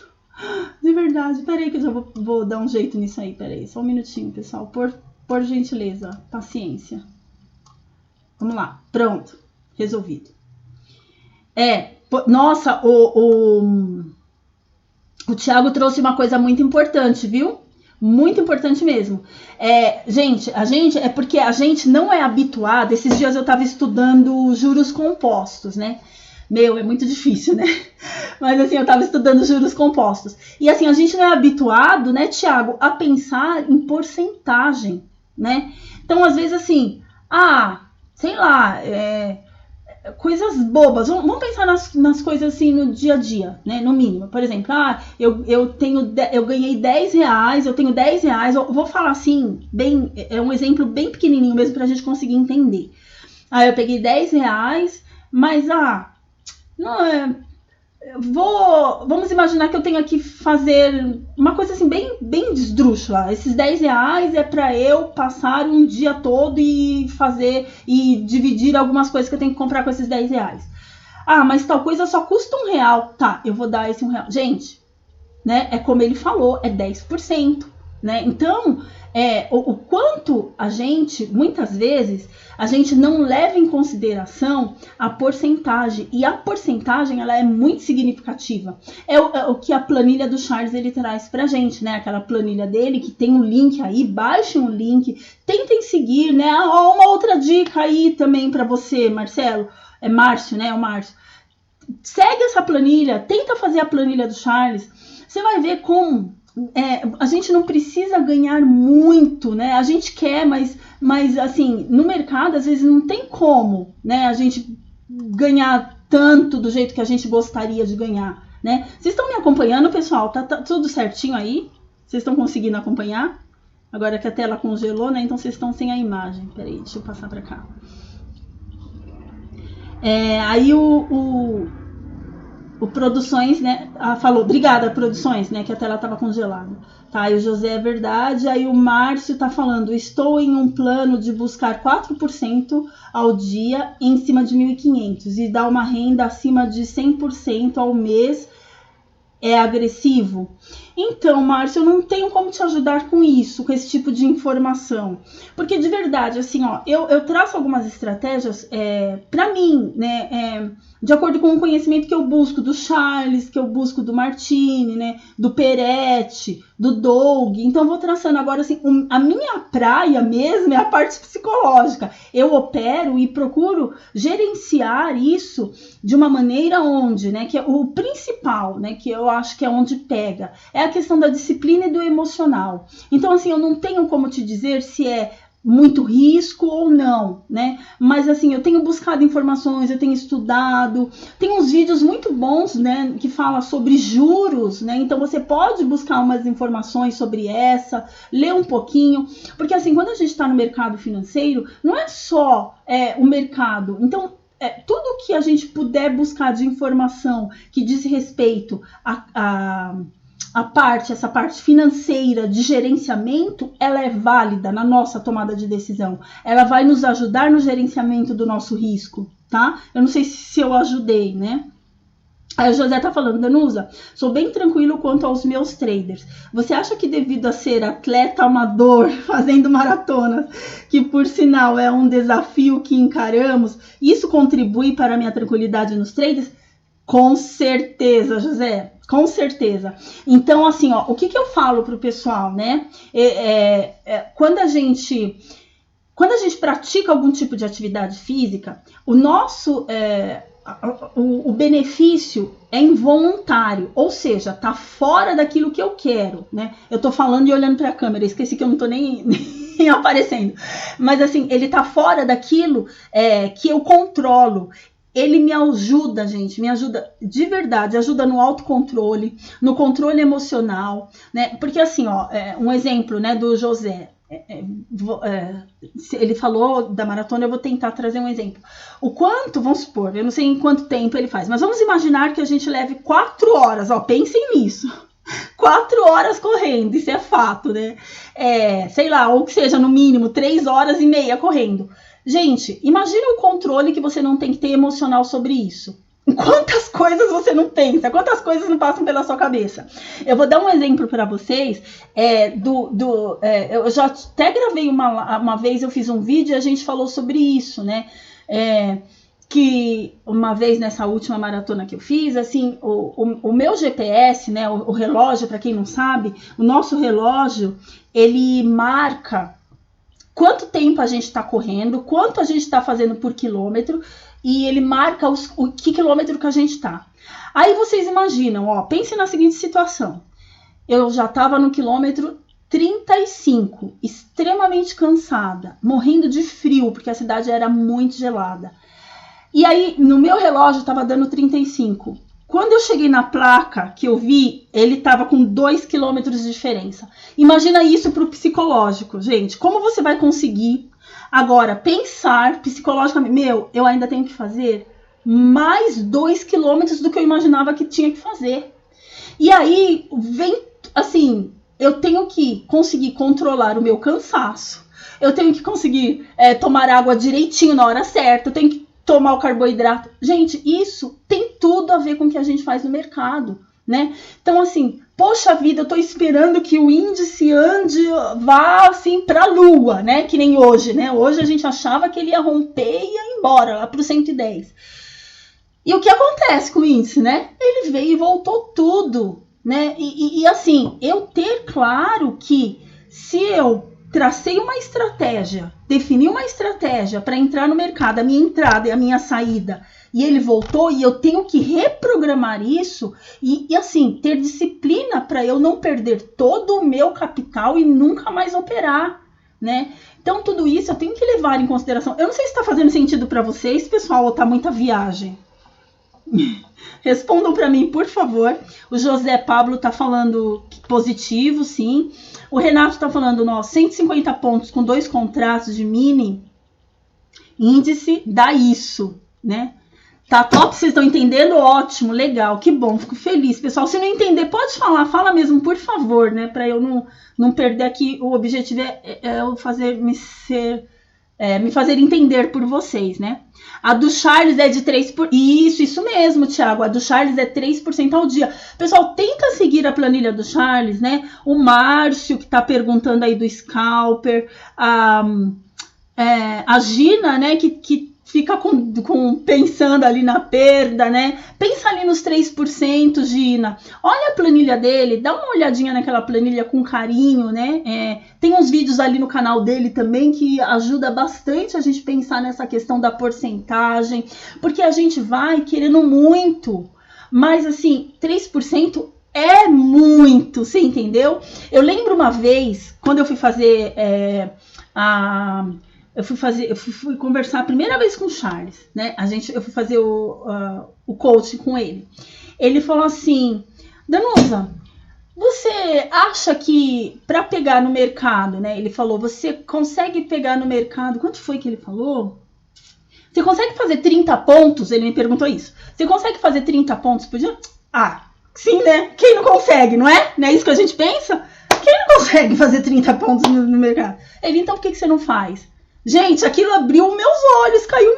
De verdade, peraí que eu já vou dar um jeito nisso aí, peraí. Só um minutinho, pessoal, por gentileza, paciência. Vamos lá, pronto, resolvido. Nossa, o Thiago trouxe uma coisa muito importante, viu? Muito importante mesmo. Gente, é porque a gente não é habituado. Esses dias eu estava estudando juros compostos, né? Meu, é muito difícil, né? Mas assim, eu estava estudando juros compostos. E assim, a gente não é habituado, né, Thiago, a pensar em porcentagem, né? Então, às vezes, assim, sei lá, coisas bobas. Vamos pensar nas coisas assim no dia a dia, né? No mínimo. Por exemplo, eu ganhei R$10, eu tenho R$10. Eu vou falar assim, é um exemplo bem pequenininho mesmo pra gente conseguir entender. Aí eu peguei R$10, mas não é. Vamos imaginar que eu tenho que fazer uma coisa assim bem esdrúxula. Esses R$10 é para eu passar um dia todo e fazer e dividir algumas coisas que eu tenho que comprar com esses R$10. Mas tal coisa só custa R$1. Tá, eu vou dar esse R$1. Gente, né? É como ele falou, é 10%. Né? Então, o quanto muitas vezes, a gente não leva em consideração a porcentagem, e a porcentagem ela é muito significativa. É o que a planilha do Charles ele traz pra gente, né? Aquela planilha dele que tem um link aí, baixem o link, tentem seguir, né? Uma outra dica aí também para você, Marcelo, Márcio, né? O Márcio. Segue essa planilha, tenta fazer a planilha do Charles, você vai ver como a gente não precisa ganhar muito, né? A gente quer, mas assim, no mercado às vezes não tem como, né? A gente ganhar tanto do jeito que a gente gostaria de ganhar, né? Vocês estão me acompanhando, pessoal? Tá tudo certinho aí? Vocês estão conseguindo acompanhar? Agora que a tela congelou, né? Então vocês estão sem a imagem. Peraí, deixa eu passar para cá. Aí o Produções, né, falou, obrigada, Produções, né, que a tela estava congelada. Tá, e o José é verdade, aí o Márcio tá falando, estou em um plano de buscar 4% ao dia em cima de 1.500 e dar uma renda acima de 100% ao mês é agressivo? Então, Márcio, eu não tenho como te ajudar com isso, com esse tipo de informação. Porque, de verdade, assim, eu traço algumas estratégias para mim, né, de acordo com o conhecimento que eu busco do Charles, que eu busco do Martini, né, do Peretti, do Doug. Então, eu vou traçando agora, assim, a minha praia mesmo é a parte psicológica. Eu opero e procuro gerenciar isso de uma maneira onde, né, que é o principal, né, que eu acho que é onde pega, é a questão da disciplina e do emocional. Então, assim, eu não tenho como te dizer se é muito risco ou não, né? Mas assim, eu tenho buscado informações, eu tenho estudado, tem uns vídeos muito bons, né, que falam sobre juros, né? Então você pode buscar umas informações sobre essa, ler um pouquinho, porque assim, quando a gente está no mercado financeiro, não é só o mercado. Então, tudo que a gente puder buscar de informação que diz respeito essa parte financeira de gerenciamento, ela é válida na nossa tomada de decisão. Ela vai nos ajudar no gerenciamento do nosso risco, tá? Eu não sei se eu ajudei, né? Aí o José tá falando, Danusa, sou bem tranquilo quanto aos meus traders. Você acha que devido a ser atleta amador, fazendo maratonas, que por sinal é um desafio que encaramos, isso contribui para a minha tranquilidade nos traders? Com certeza, José, com certeza. Então, assim, ó, o que eu falo pro pessoal, né? Quando a gente pratica algum tipo de atividade física, o nosso o benefício é involuntário, ou seja, tá fora daquilo que eu quero, né? Eu tô falando e olhando para a câmera, esqueci que eu não tô nem aparecendo, mas assim, ele tá fora daquilo que eu controlo. Ele me ajuda, gente, me ajuda de verdade, ajuda no autocontrole, no controle emocional, né? Porque assim, ó, um exemplo, né, do José, ele falou da maratona, eu vou tentar trazer um exemplo. O quanto, vamos supor, eu não sei em quanto tempo ele faz, mas vamos imaginar que a gente leve 4 horas, ó, pensem nisso. 4 horas correndo, isso é fato, né? Sei lá, ou que seja no mínimo 3 horas e meia correndo. Gente, imagine o controle que você não tem que ter emocional sobre isso. Quantas coisas você não pensa, quantas coisas não passam pela sua cabeça. Eu vou dar um exemplo para vocês. Eu já até gravei uma vez, eu fiz um vídeo e a gente falou sobre isso, né? Que uma vez nessa última maratona que eu fiz, assim, o meu GPS, né? O relógio, para quem não sabe, o nosso relógio, ele marca quanto tempo a gente está correndo, quanto a gente está fazendo por quilômetro, e ele marca o que quilômetro que a gente está. Aí vocês imaginam, ó, pense na seguinte situação. Eu já estava no quilômetro 35, extremamente cansada, morrendo de frio, porque a cidade era muito gelada. E aí, no meu relógio, estava dando 35. Quando eu cheguei na placa que eu vi, ele estava com 2 quilômetros de diferença. Imagina isso para o psicológico, gente. Como você vai conseguir agora pensar psicologicamente? Eu ainda tenho que fazer mais 2 quilômetros do que eu imaginava que tinha que fazer. E aí, vem assim, eu tenho que conseguir controlar o meu cansaço. Eu tenho que conseguir tomar água direitinho na hora certa. Eu tenho que tomar o carboidrato. Gente, isso tem tudo a ver com o que a gente faz no mercado, né? Então, assim, poxa vida, eu tô esperando que o índice vá, assim, pra lua, né? Que nem hoje, né? Hoje a gente achava que ele ia romper e ia embora, lá pro 110. E o que acontece com o índice, né? Ele veio e voltou tudo, né? E assim, eu ter claro que se eu tracei uma estratégia, defini uma estratégia para entrar no mercado, a minha entrada e a minha saída, e ele voltou, e eu tenho que reprogramar isso e assim, ter disciplina para eu não perder todo o meu capital e nunca mais operar, né? Então, tudo isso eu tenho que levar em consideração. Eu não sei se está fazendo sentido para vocês, pessoal, ou tá muita viagem. Respondam para mim, por favor. O José Pablo tá falando positivo, sim. O Renato tá falando, 150 pontos com 2 contratos de mini índice dá isso, né? Tá top, vocês estão entendendo? Ótimo, legal, que bom, fico feliz. Pessoal, se não entender, pode falar, fala mesmo, por favor, né? Para eu não perder aqui. O objetivo é eu me fazer entender por vocês, né? A do Charles é de 3%. Isso mesmo, Thiago. A do Charles é 3% ao dia. Pessoal, tenta seguir a planilha do Charles, né? O Márcio, que tá perguntando aí do Scalper. A Gina, né? Que fica pensando ali na perda, né? Pensa ali nos 3%, Gina. Olha a planilha dele, dá uma olhadinha naquela planilha com carinho, né? Tem uns vídeos ali no canal dele também que ajuda bastante a gente pensar nessa questão da porcentagem, porque a gente vai querendo muito, mas assim, 3% é muito, você entendeu? Eu lembro uma vez, quando eu fui fazer eu fui conversar a primeira vez com o Charles, né? Eu fui fazer o coaching com ele. Ele falou assim, Danusa, você acha que para pegar no mercado, né? Ele falou, você consegue pegar no mercado, quanto foi que ele falou? Você consegue fazer 30 pontos? Ele me perguntou isso. Você consegue fazer 30 pontos por dia? Ah, sim, né? Quem não consegue, não é? Não é isso que a gente pensa? Quem não consegue fazer 30 pontos no mercado? Ele, então por que você não faz? Gente, aquilo abriu meus olhos, caiu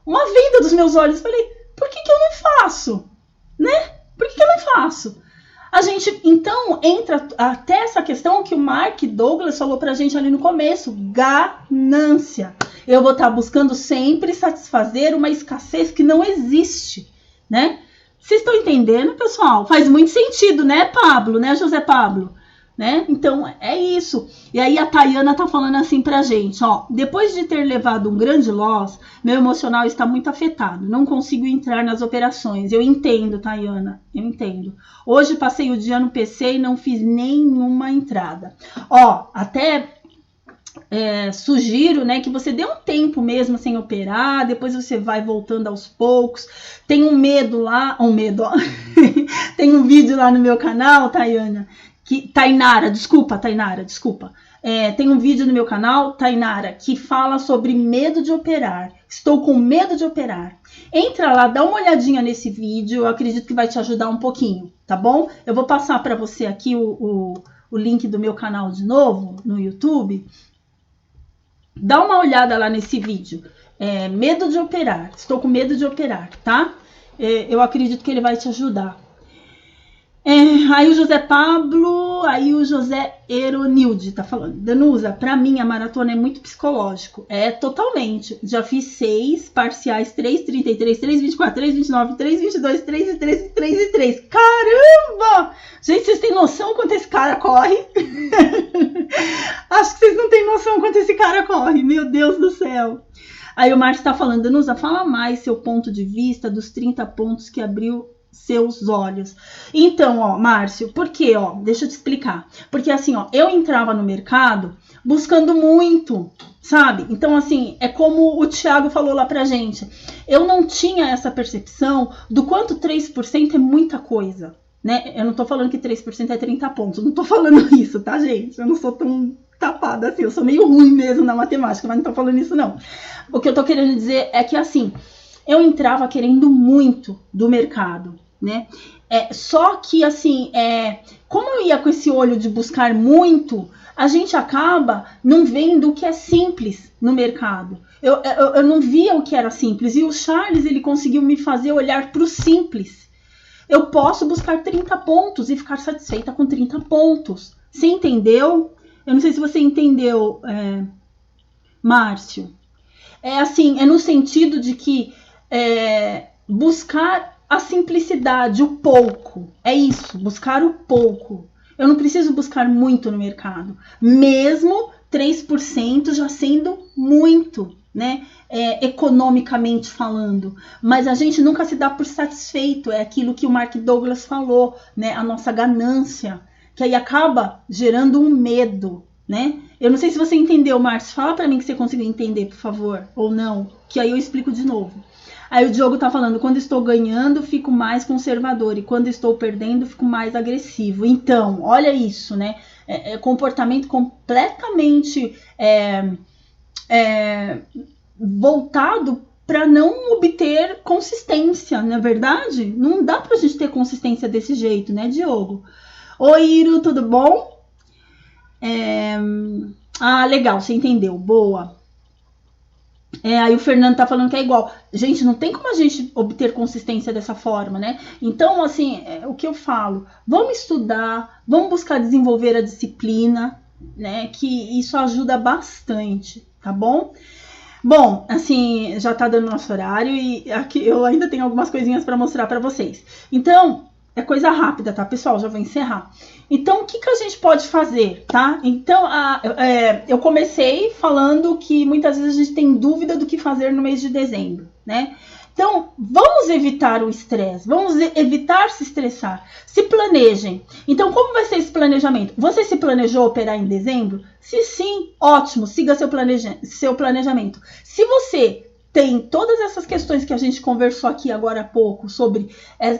uma venda dos meus olhos. Falei, por que eu não faço? Né? Por que eu não faço? A gente, então, entra até essa questão que o Mark Douglas falou pra gente ali no começo, ganância. Eu vou estar buscando sempre satisfazer uma escassez que não existe, né? Vocês estão entendendo, pessoal? Faz muito sentido, né, Pablo? Né, José Pablo? Né? Então, é isso. E aí a Tayana tá falando assim pra gente, ó, depois de ter levado um grande loss, meu emocional está muito afetado, não consigo entrar nas operações. Eu entendo, Tayana, eu entendo. Hoje passei o dia no PC e não fiz nenhuma entrada. Ó, até sugiro, né, que você dê um tempo mesmo sem operar, depois você vai voltando aos poucos. Tem um medo lá, ó. Tem um vídeo lá no meu canal, Tayana, Tainara, desculpa. Tem um vídeo no meu canal, Tainara, que fala sobre medo de operar. Estou com medo de operar. Entra lá, dá uma olhadinha nesse vídeo, eu acredito que vai te ajudar um pouquinho, tá bom? Eu vou passar para você aqui o link do meu canal de novo, no YouTube. Dá uma olhada lá nesse vídeo. Medo de operar. Estou com medo de operar, tá? Eu acredito que ele vai te ajudar. Aí o José Pablo, aí o José Eronilde tá falando. Danusa, pra mim a maratona é muito psicológico. Totalmente. Já fiz 6 parciais, 3, 33, 3, 24, 3, 29, 3, 22, 3 e 3 e 3 e 3. Caramba! Gente, vocês têm noção quanto esse cara corre? Acho que vocês não têm noção quanto esse cara corre. Meu Deus do céu. Aí o Márcio tá falando, Danusa, fala mais seu ponto de vista dos 30 pontos que abriu seus olhos. Então, ó, Márcio, por quê? Ó, deixa eu te explicar. Porque assim, ó, eu entrava no mercado buscando muito, sabe? Então, assim, é como o Thiago falou lá pra gente. Eu não tinha essa percepção do quanto 3% é muita coisa, né? Eu não tô falando que 3% é 30 pontos. Não tô falando isso, tá, gente? Eu não sou tão tapada assim. Eu sou meio ruim mesmo na matemática, mas não tô falando isso, não. O que eu tô querendo dizer é que, assim, eu entrava querendo muito do mercado, né? Só que, assim, como eu ia com esse olho de buscar muito, a gente acaba não vendo o que é simples no mercado. Eu não via o que era simples. E o Charles, ele conseguiu me fazer olhar para o simples. Eu posso buscar 30 pontos e ficar satisfeita com 30 pontos. Você entendeu? Eu não sei se você entendeu, Márcio. Assim, no sentido de que buscar a simplicidade, o pouco. É isso, buscar o pouco. Eu não preciso buscar muito no mercado. Mesmo 3% já sendo muito, né? Economicamente falando. Mas a gente nunca se dá por satisfeito. É aquilo que o Mark Douglas falou, né? A nossa ganância. Que aí acaba gerando um medo, né? Eu não sei se você entendeu, Márcio. Fala pra mim que você conseguiu entender, por favor. Ou não. Que aí eu explico de novo. Aí o Diogo tá falando, quando estou ganhando, fico mais conservador. E quando estou perdendo, fico mais agressivo. Então, olha isso, né? Comportamento completamente voltado para não obter consistência, não é verdade? Não dá pra gente ter consistência desse jeito, né, Diogo? Oi, Iro, tudo bom? Legal, você entendeu. Boa. Aí o Fernando tá falando que é igual. Gente, não tem como a gente obter consistência dessa forma, né? Então, assim, o que eu falo? Vamos estudar, vamos buscar desenvolver a disciplina, né? Que isso ajuda bastante, tá bom? Bom, assim, já tá dando nosso horário e aqui eu ainda tenho algumas coisinhas para mostrar para vocês. Então, é coisa rápida, tá, pessoal? Já vou encerrar. Então, o que a gente pode fazer, tá? Então, eu comecei falando que muitas vezes a gente tem dúvida do que fazer no mês de dezembro, né? Então, vamos evitar o estresse, vamos evitar se estressar. Se planejem. Então, como vai ser esse planejamento? Você se planejou operar em dezembro? Se sim, ótimo, siga seu planejamento. Se você tem todas essas questões que a gente conversou aqui agora há pouco, sobre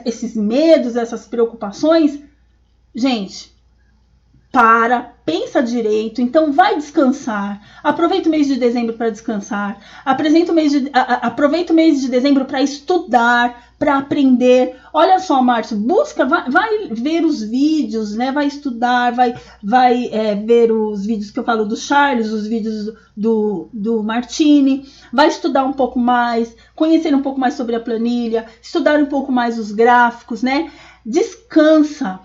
esses medos, essas preocupações, gente, pensa direito, então vai descansar, aproveita o mês de dezembro para descansar, aproveita o mês de dezembro para estudar, para aprender. Olha só, Márcio, vai ver os vídeos, né? Vai estudar, vai ver os vídeos que eu falo do Charles, os vídeos do Martini, vai estudar um pouco mais, conhecer um pouco mais sobre a planilha, estudar um pouco mais os gráficos, né? Descansa.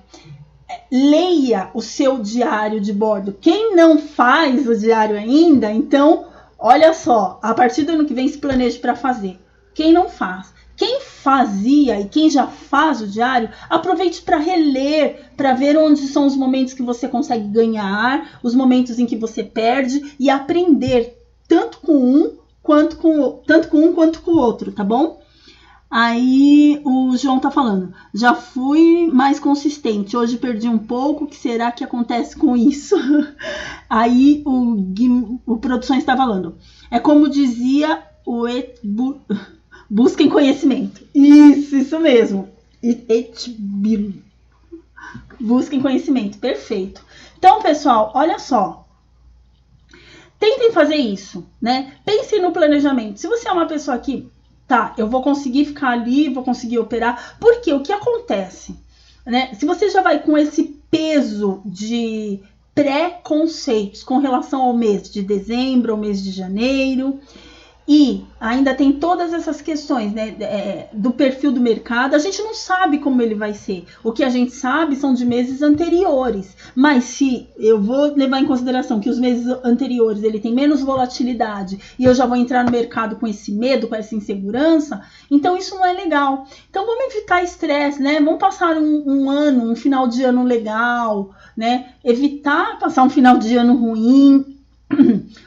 Leia o seu diário de bordo. Quem não faz o diário ainda, então, olha só, a partir do ano que vem se planeje para fazer. Quem não faz? Quem fazia e quem já faz o diário, aproveite para reler, para ver onde são os momentos que você consegue ganhar, os momentos em que você perde e aprender tanto com um quanto com o outro, tá bom? Aí o João tá falando, já fui mais consistente, hoje perdi um pouco, o que será que acontece com isso? Aí o Produções está falando, é como dizia o busquem conhecimento. Isso mesmo. Busquem conhecimento, perfeito. Então, pessoal, olha só. Tentem fazer isso, né? Pensem no planejamento. Se você é uma pessoa que eu vou conseguir ficar ali, vou conseguir operar. Porque o que acontece, né? Se você já vai com esse peso de preconceitos com relação ao mês de dezembro, ao mês de janeiro, e ainda tem todas essas questões, né, do perfil do mercado, a gente não sabe como ele vai ser. O que a gente sabe são de meses anteriores. Mas se eu vou levar em consideração que os meses anteriores ele tem menos volatilidade e eu já vou entrar no mercado com esse medo, com essa insegurança, então isso não é legal. Então vamos evitar estresse, né? Vamos passar um final de ano legal, né? Evitar passar um final de ano ruim.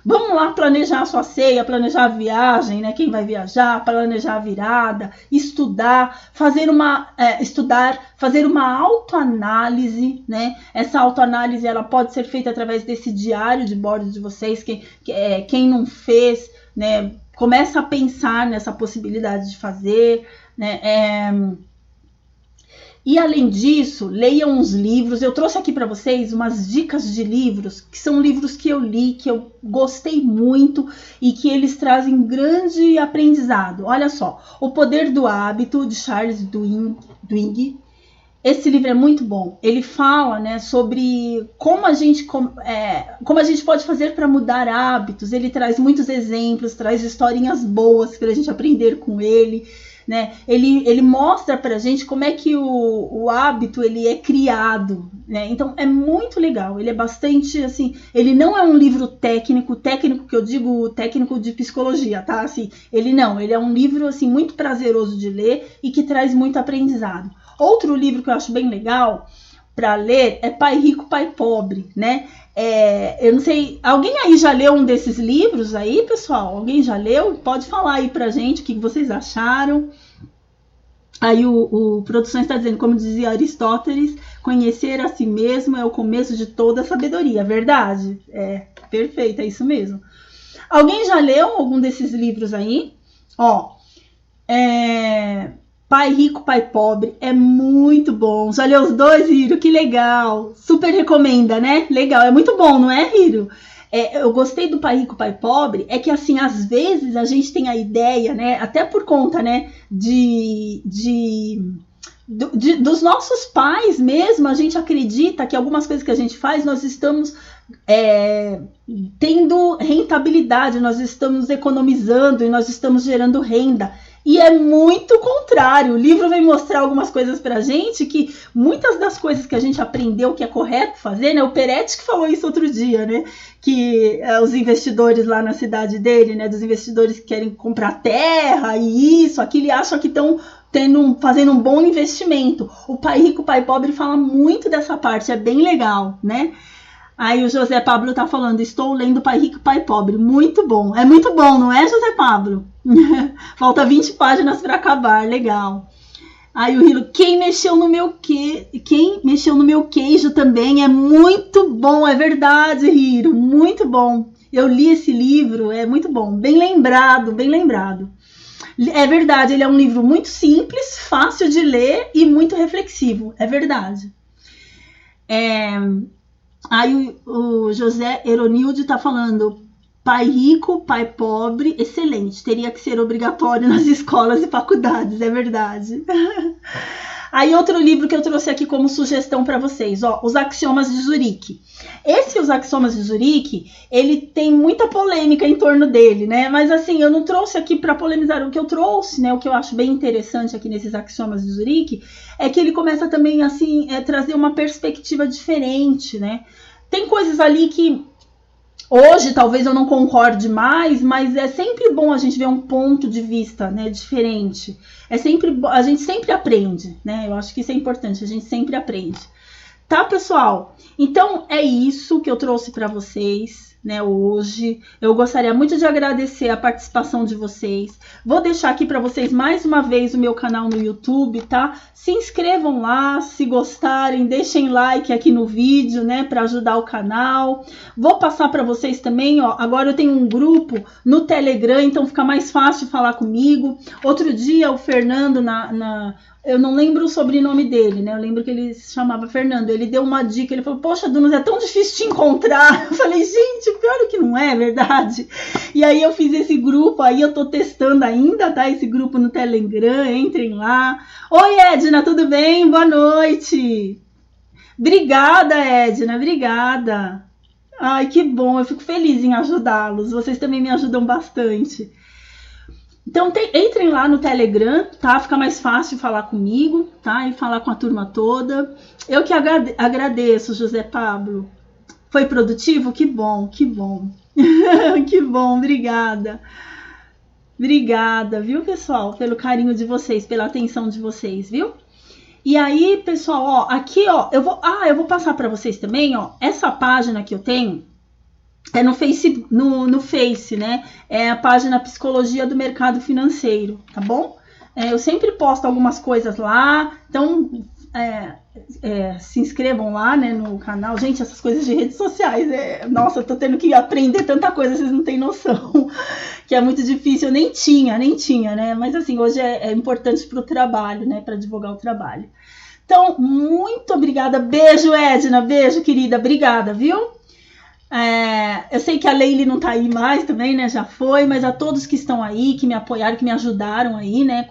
Vamos lá planejar a sua ceia, planejar a viagem, né? Quem vai viajar, planejar a virada, estudar, fazer uma autoanálise, né? Essa autoanálise ela pode ser feita através desse diário de bordo de vocês. Quem não fez, né? Começa a pensar nessa possibilidade de fazer, né? E além disso, leiam os livros. Eu trouxe aqui para vocês umas dicas de livros, que são livros que eu li, que eu gostei muito e que eles trazem grande aprendizado. Olha só, O Poder do Hábito, de Charles Duhigg. Esse livro é muito bom. Ele fala, né, sobre como a gente pode fazer para mudar hábitos. Ele traz muitos exemplos, traz historinhas boas para a gente aprender com ele. Né? Ele mostra pra gente como é que o hábito ele é criado, né? Então é muito legal, ele é bastante assim, ele não é um livro técnico que eu digo técnico de psicologia, tá? Assim, ele é um livro assim muito prazeroso de ler e que traz muito aprendizado. Outro livro que eu acho bem legal para ler é Pai Rico, Pai Pobre, né? Eu não sei, alguém aí já leu um desses livros aí, pessoal? Alguém já leu? Pode falar aí pra gente o que vocês acharam. Aí o Produções está dizendo, como dizia Aristóteles, conhecer a si mesmo é o começo de toda a sabedoria. Verdade? Perfeito, é isso mesmo. Alguém já leu algum desses livros aí? Pai Rico, Pai Pobre, é muito bom. Já leu os dois, Hiro? Que legal. Super recomenda, né? Legal, é muito bom, não é, Hiro? Eu gostei do Pai Rico, Pai Pobre, é que assim, às vezes a gente tem a ideia, né? Até por conta, né? Dos nossos pais mesmo, a gente acredita que algumas coisas que a gente faz, nós estamos tendo rentabilidade, nós estamos economizando e nós estamos gerando renda. E é muito contrário. O livro vem mostrar algumas coisas pra gente que muitas das coisas que a gente aprendeu que é correto fazer, né? O Peretti que falou isso outro dia, né? Que os investidores lá na cidade dele, né? Dos investidores que querem comprar terra e isso, aquilo, e acham que estão fazendo um bom investimento. O Pai Rico, Pai Pobre fala muito dessa parte, é bem legal, né? Aí o José Pablo tá falando, estou lendo Pai Rico, Pai Pobre. Muito bom. É muito bom, não é, José Pablo? Falta 20 páginas para acabar. Legal. Aí o Rilo, quem mexeu no meu queijo também é muito bom. É verdade, Rilo. Muito bom. Eu li esse livro, é muito bom. Bem lembrado, bem lembrado. É verdade, ele é um livro muito simples, fácil de ler e muito reflexivo. É verdade. Aí o José Eronilde está falando, Pai Rico, Pai Pobre, excelente, teria que ser obrigatório nas escolas e faculdades, é verdade. Aí outro livro que eu trouxe aqui como sugestão para vocês, ó, Os Axiomas de Zurique. Os Axiomas de Zurique, ele tem muita polêmica em torno dele, né? Mas assim, eu não trouxe aqui para polemizar. O que eu trouxe, né? O que eu acho bem interessante aqui nesses Axiomas de Zurique é que ele começa também assim trazer uma perspectiva diferente, né? Tem coisas ali que hoje talvez eu não concorde mais, mas é sempre bom a gente ver um ponto de vista, né, diferente. A gente sempre aprende, né? Eu acho que isso é importante, a gente sempre aprende. Tá, pessoal? Então é isso que eu trouxe para vocês, né, hoje. Eu gostaria muito de agradecer a participação de vocês. Vou deixar aqui para vocês mais uma vez o meu canal no YouTube, tá? Se inscrevam lá, se gostarem, deixem like aqui no vídeo, né, para ajudar o canal. Vou passar para vocês também, ó, agora eu tenho um grupo no Telegram, então fica mais fácil falar comigo. Outro dia o Fernando eu não lembro o sobrenome dele, né? Eu lembro que ele se chamava Fernando. Ele deu uma dica, ele falou, poxa, Dunas, é tão difícil te encontrar. Eu falei, gente, pior que não é verdade. E aí eu fiz esse grupo, aí eu tô testando ainda, tá? Esse grupo no Telegram, entrem lá. Oi, Edna, tudo bem? Boa noite. Obrigada, Edna, obrigada. Ai, que bom, eu fico feliz em ajudá-los. Vocês também me ajudam bastante. Então, entrem lá no Telegram, tá? Fica mais fácil falar comigo, tá? E falar com a turma toda. Eu que agradeço, José Pablo. Foi produtivo? Que bom, que bom. Que bom, obrigada. Obrigada, viu, pessoal? Pelo carinho de vocês, pela atenção de vocês, viu? E aí, pessoal, ó, aqui, ó, eu vou passar para vocês também, ó, essa página que eu tenho, é no Face, né? É a página Psicologia do Mercado Financeiro, tá bom? Eu sempre posto algumas coisas lá, então se inscrevam lá, né, no canal. Gente, essas coisas de redes sociais, nossa, eu tô tendo que aprender tanta coisa, vocês não têm noção, que é muito difícil. Eu nem tinha, né? Mas assim, hoje é importante pro trabalho, né, para divulgar o trabalho. Então, muito obrigada. Beijo, Edna, beijo, querida, obrigada, viu? Eu sei que a Leile não tá aí mais também, né? Já foi, mas a todos que estão aí, que me apoiaram, que me ajudaram aí, né?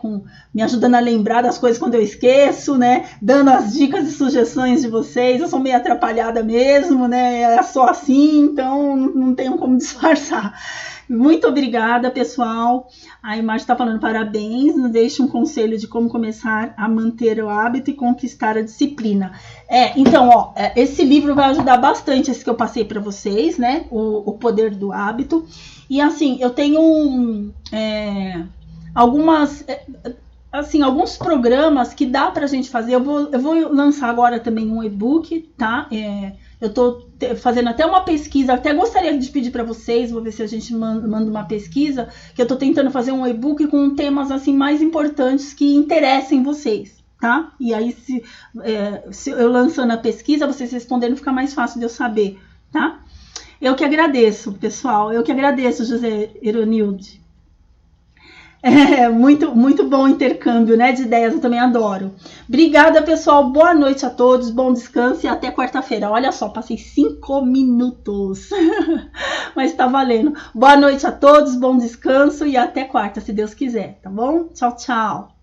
Me ajudando a lembrar das coisas quando eu esqueço, né? Dando as dicas e sugestões de vocês. Eu sou meio atrapalhada mesmo, né? É só assim, então não tenho como disfarçar. Muito obrigada, pessoal. A Imagem está falando parabéns. Nos deixe um conselho de como começar a manter o hábito e conquistar a disciplina. Então, ó, esse livro vai ajudar bastante, esse que eu passei para vocês, né? O Poder do Hábito. E assim, eu tenho alguns programas que dá pra gente fazer. Eu vou lançar agora também um e-book, tá? Eu tô fazendo até uma pesquisa, até gostaria de pedir para vocês, vou ver se a gente manda uma pesquisa, que eu tô tentando fazer um e-book com temas assim mais importantes que interessem vocês, tá? E aí se eu lançando a pesquisa, vocês respondendo, fica mais fácil de eu saber, tá? Eu que agradeço, pessoal, eu que agradeço, José Eronilde. Muito, muito bom o intercâmbio, né, de ideias, eu também adoro. Obrigada, pessoal, boa noite a todos, bom descanso e até quarta-feira. Olha só, passei 5 minutos, mas tá valendo. Boa noite a todos, bom descanso e até quarta, se Deus quiser, tá bom? Tchau, tchau.